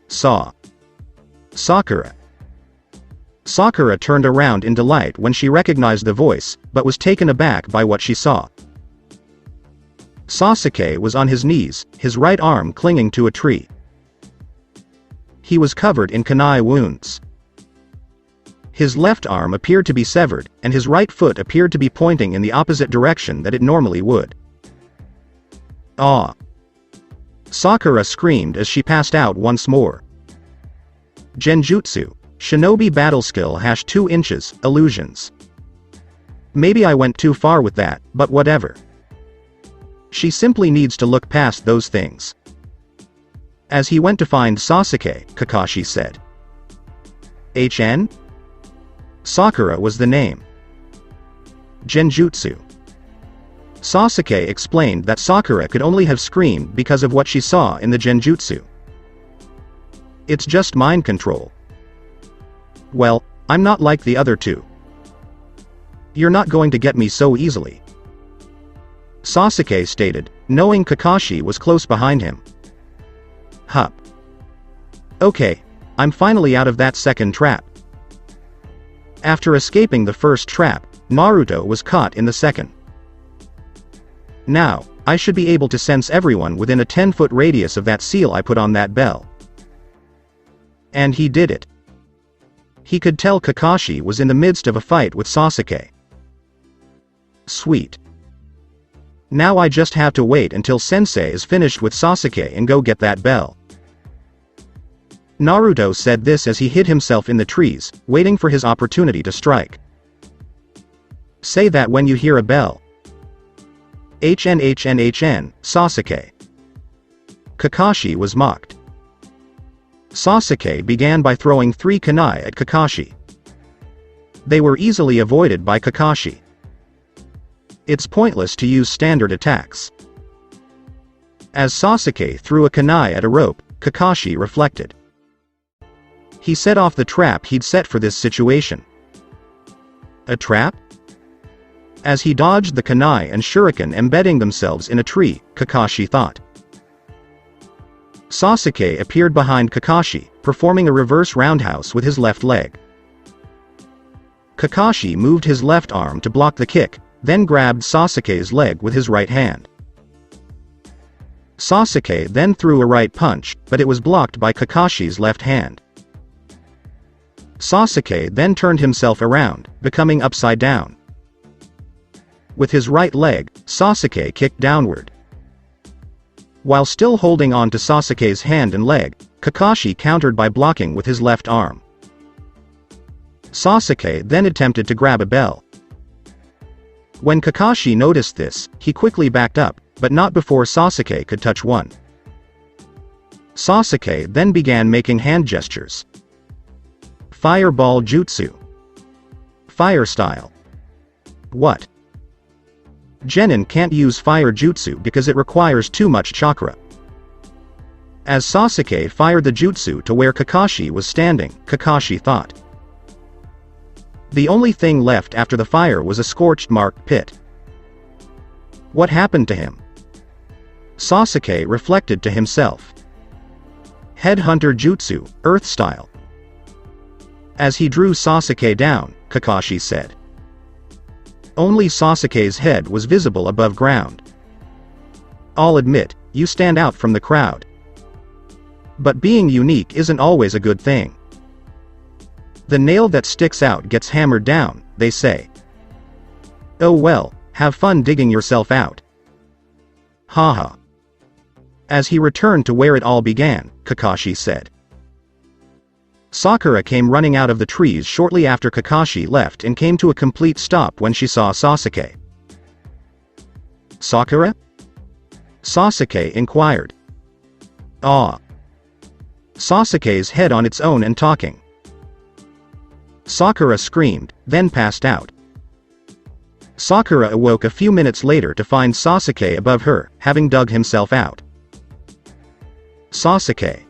Sakura. Sakura turned around in delight when she recognized the voice, but was taken aback by what she saw. Sasuke was on his knees, his right arm clinging to a tree. He was covered in kunai wounds. His left arm appeared to be severed, and his right foot appeared to be pointing in the opposite direction that it normally would. Ah! Sakura screamed as she passed out once more. Genjutsu, Shinobi Battle Skill #2 inches, Illusions. Maybe I went too far with that, but whatever. She simply needs to look past those things. As he went to find Sasuke, Kakashi said. HN? Sakura was the name. Genjutsu. Sasuke explained that Sakura could only have screamed because of what she saw in the Genjutsu. It's just mind control. Well, I'm not like the other two. You're not going to get me so easily. Sasuke stated, knowing Kakashi was close behind him. Hup. Okay, I'm finally out of that second trap. After escaping the first trap, Naruto was caught in the second. Now, I should be able to sense everyone within a 10-foot radius of that seal I put on that bell. And he did it. He could tell Kakashi was in the midst of a fight with Sasuke. Sweet. Now I just have to wait until Sensei is finished with Sasuke and go get that bell. Naruto said this as he hid himself in the trees, waiting for his opportunity to strike. Say that when you hear a bell. HN, Sasuke. Kakashi was mocked. Sasuke began by throwing 3 kunai at Kakashi. They were easily avoided by Kakashi. It's pointless to use standard attacks. As Sasuke threw a kunai at a rope, Kakashi reflected. He set off the trap he'd set for this situation. A trap? As he dodged the kunai and shuriken embedding themselves in a tree, Kakashi thought. Sasuke appeared behind Kakashi, performing a reverse roundhouse with his left leg. Kakashi moved his left arm to block the kick, then grabbed Sasuke's leg with his right hand. Sasuke then threw a right punch, but it was blocked by Kakashi's left hand. Sasuke then turned himself around, becoming upside down. With his right leg, Sasuke kicked downward. While still holding on to Sasuke's hand and leg, Kakashi countered by blocking with his left arm. Sasuke then attempted to grab a bell. When Kakashi noticed this, he quickly backed up, but not before Sasuke could touch one. Sasuke then began making hand gestures. Fireball Jutsu. Fire style. What? Genin can't use fire jutsu because it requires too much chakra. As Sasuke fired the jutsu to where Kakashi was standing, Kakashi thought. The only thing left after the fire was a scorched marked pit. What happened to him? Sasuke reflected to himself. Headhunter Jutsu, Earth style. As he drew Sasuke down, Kakashi said. Only Sasuke's head was visible above ground. I'll admit, you stand out from the crowd. But being unique isn't always a good thing. The nail that sticks out gets hammered down, they say. Oh well, have fun digging yourself out. Haha. As he returned to where it all began, Kakashi said. Sakura came running out of the trees shortly after Kakashi left and came to a complete stop when she saw Sasuke. Sakura? Sasuke inquired. Ah. Sasuke's head on its own and talking. Sakura screamed, then passed out. Sakura awoke a few minutes later to find Sasuke above her, having dug himself out. Sasuke.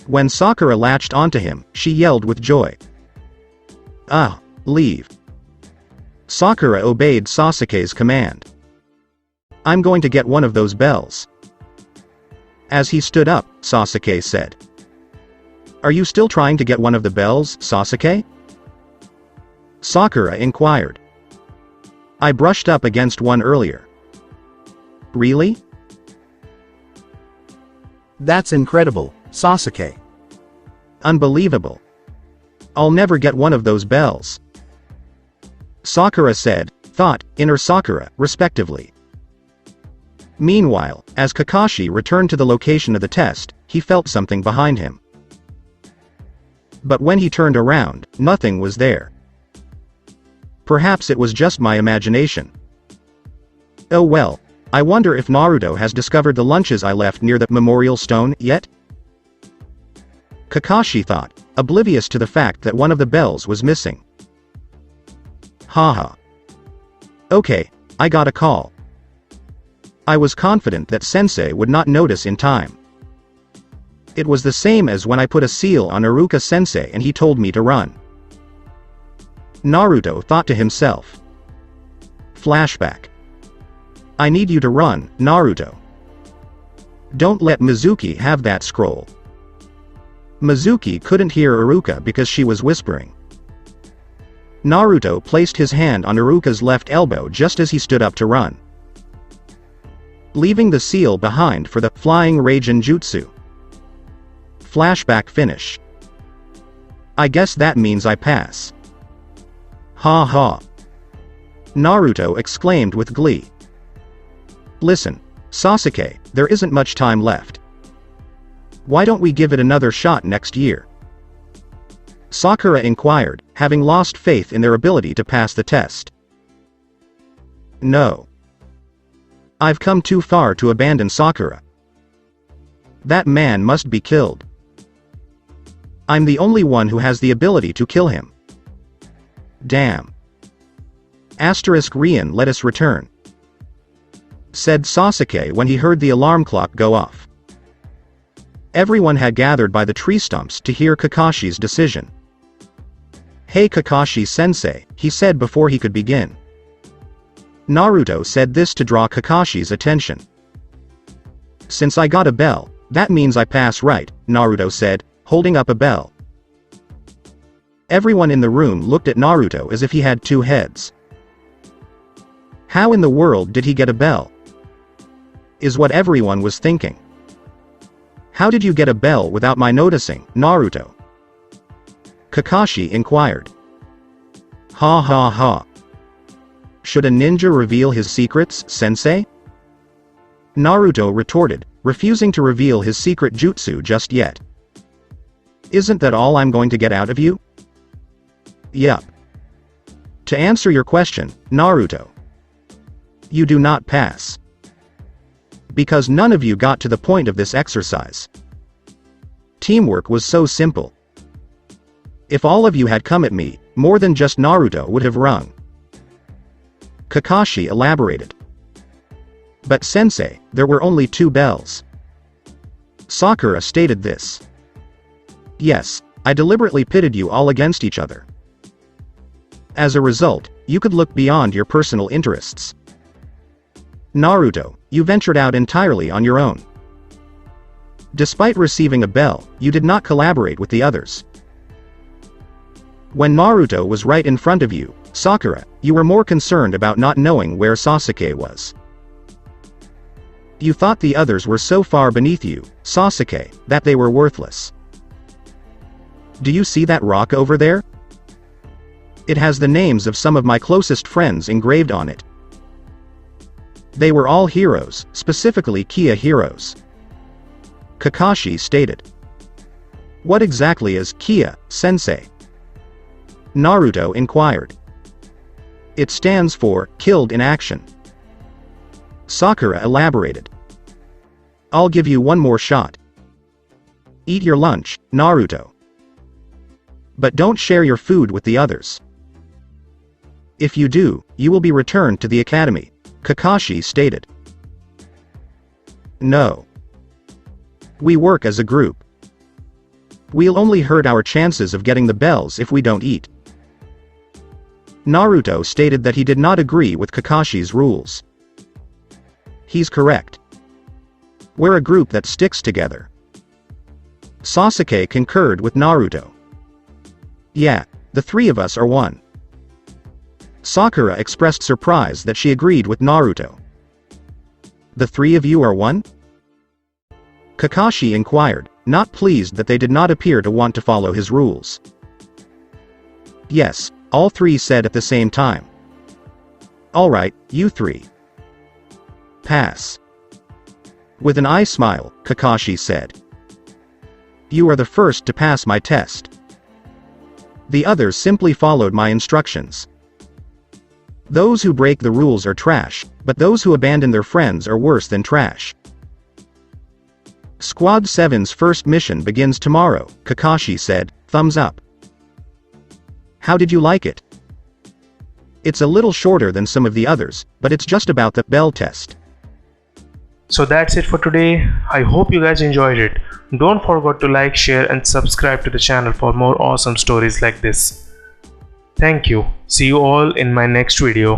When Sakura latched onto him, she yelled with joy. Ah, leave. Sakura obeyed Sasuke's command. I'm going to get one of those bells. As he stood up, Sasuke said. Are you still trying to get one of the bells, Sasuke? Sakura inquired. I brushed up against one earlier. Really? That's incredible, Sasuke. Unbelievable. I'll never get one of those bells. Sakura said, thought, inner Sakura, respectively. Meanwhile, as Kakashi returned to the location of the test, he felt something behind him. But when he turned around, nothing was there. Perhaps it was just my imagination. Oh well, I wonder if Naruto has discovered the lunches I left near the memorial stone yet? Kakashi thought, oblivious to the fact that one of the bells was missing. Haha. Okay, I got a call. I was confident that Sensei would not notice in time. It was the same as when I put a seal on Iruka Sensei and he told me to run. Naruto thought to himself. Flashback. I need you to run, Naruto. Don't let Mizuki have that scroll. Mizuki couldn't hear Iruka because she was whispering. Naruto placed his hand on Iruka's left elbow just as he stood up to run, leaving the seal behind for the Flying Raijin Jutsu. Flashback finish. I guess that means I pass. Ha ha. Naruto exclaimed with glee. Listen, Sasuke, there isn't much time left. Why don't we give it another shot next year? Sakura inquired, having lost faith in their ability to pass the test. No. I've come too far to abandon Sakura. That man must be killed. I'm the only one who has the ability to kill him. Damn. Rian, let us return, said Sasuke when he heard the alarm clock go off. Everyone had gathered by the tree stumps to hear Kakashi's decision. Hey Kakashi-sensei, he said before he could begin. Naruto said this to draw Kakashi's attention. Since I got a bell, that means I pass, right? Naruto said, holding up a bell. Everyone in the room looked at Naruto as if he had two heads. How in the world did he get a bell? Is what everyone was thinking. How did you get a bell without my noticing, Naruto? Kakashi inquired. Ha ha ha. Should a ninja reveal his secrets, sensei? Naruto retorted, refusing to reveal his secret jutsu just yet. Isn't that all I'm going to get out of you? Yup. To answer your question, Naruto, you do not pass. Because none of you got to the point of this exercise. Teamwork was so simple. If all of you had come at me, more than just Naruto would have rung. Kakashi elaborated. But sensei, there were only 2 bells. Sakura stated this. Yes, I deliberately pitted you all against each other. As a result, you could look beyond your personal interests. Naruto, you ventured out entirely on your own. Despite receiving a bell, you did not collaborate with the others. When Naruto was right in front of you, Sakura, you were more concerned about not knowing where Sasuke was. You thought the others were so far beneath you, Sasuke, that they were worthless. Do you see that rock over there? It has the names of some of my closest friends engraved on it. They were all heroes, specifically Kia heroes. Kakashi stated. What exactly is Kia, sensei? Naruto inquired. It stands for, killed in action. Sakura elaborated. I'll give you one more shot. Eat your lunch, Naruto. But don't share your food with the others. If you do, you will be returned to the academy, Kakashi stated. No. We work as a group. We'll only hurt our chances of getting the bells if we don't eat. Naruto stated that he did not agree with Kakashi's rules. He's correct. We're a group that sticks together. Sasuke concurred with Naruto. Yeah, the 3 of us are one. Sakura expressed surprise that she agreed with Naruto. The 3 of you are one? Kakashi inquired, not pleased that they did not appear to want to follow his rules. Yes, all 3 said at the same time. Alright, you 3. Pass. With an eye smile, Kakashi said. You are the first to pass my test. The others simply followed my instructions. Those who break the rules are trash, but those who abandon their friends are worse than trash. Squad 7's first mission begins tomorrow, Kakashi said, thumbs up. How did you like it? It's a little shorter than some of the others, but it's just about the bell test. So that's it for today. I hope you guys enjoyed it. Don't forget to like, share and subscribe to the channel for more awesome stories like this. Thank you. See you all in my next video.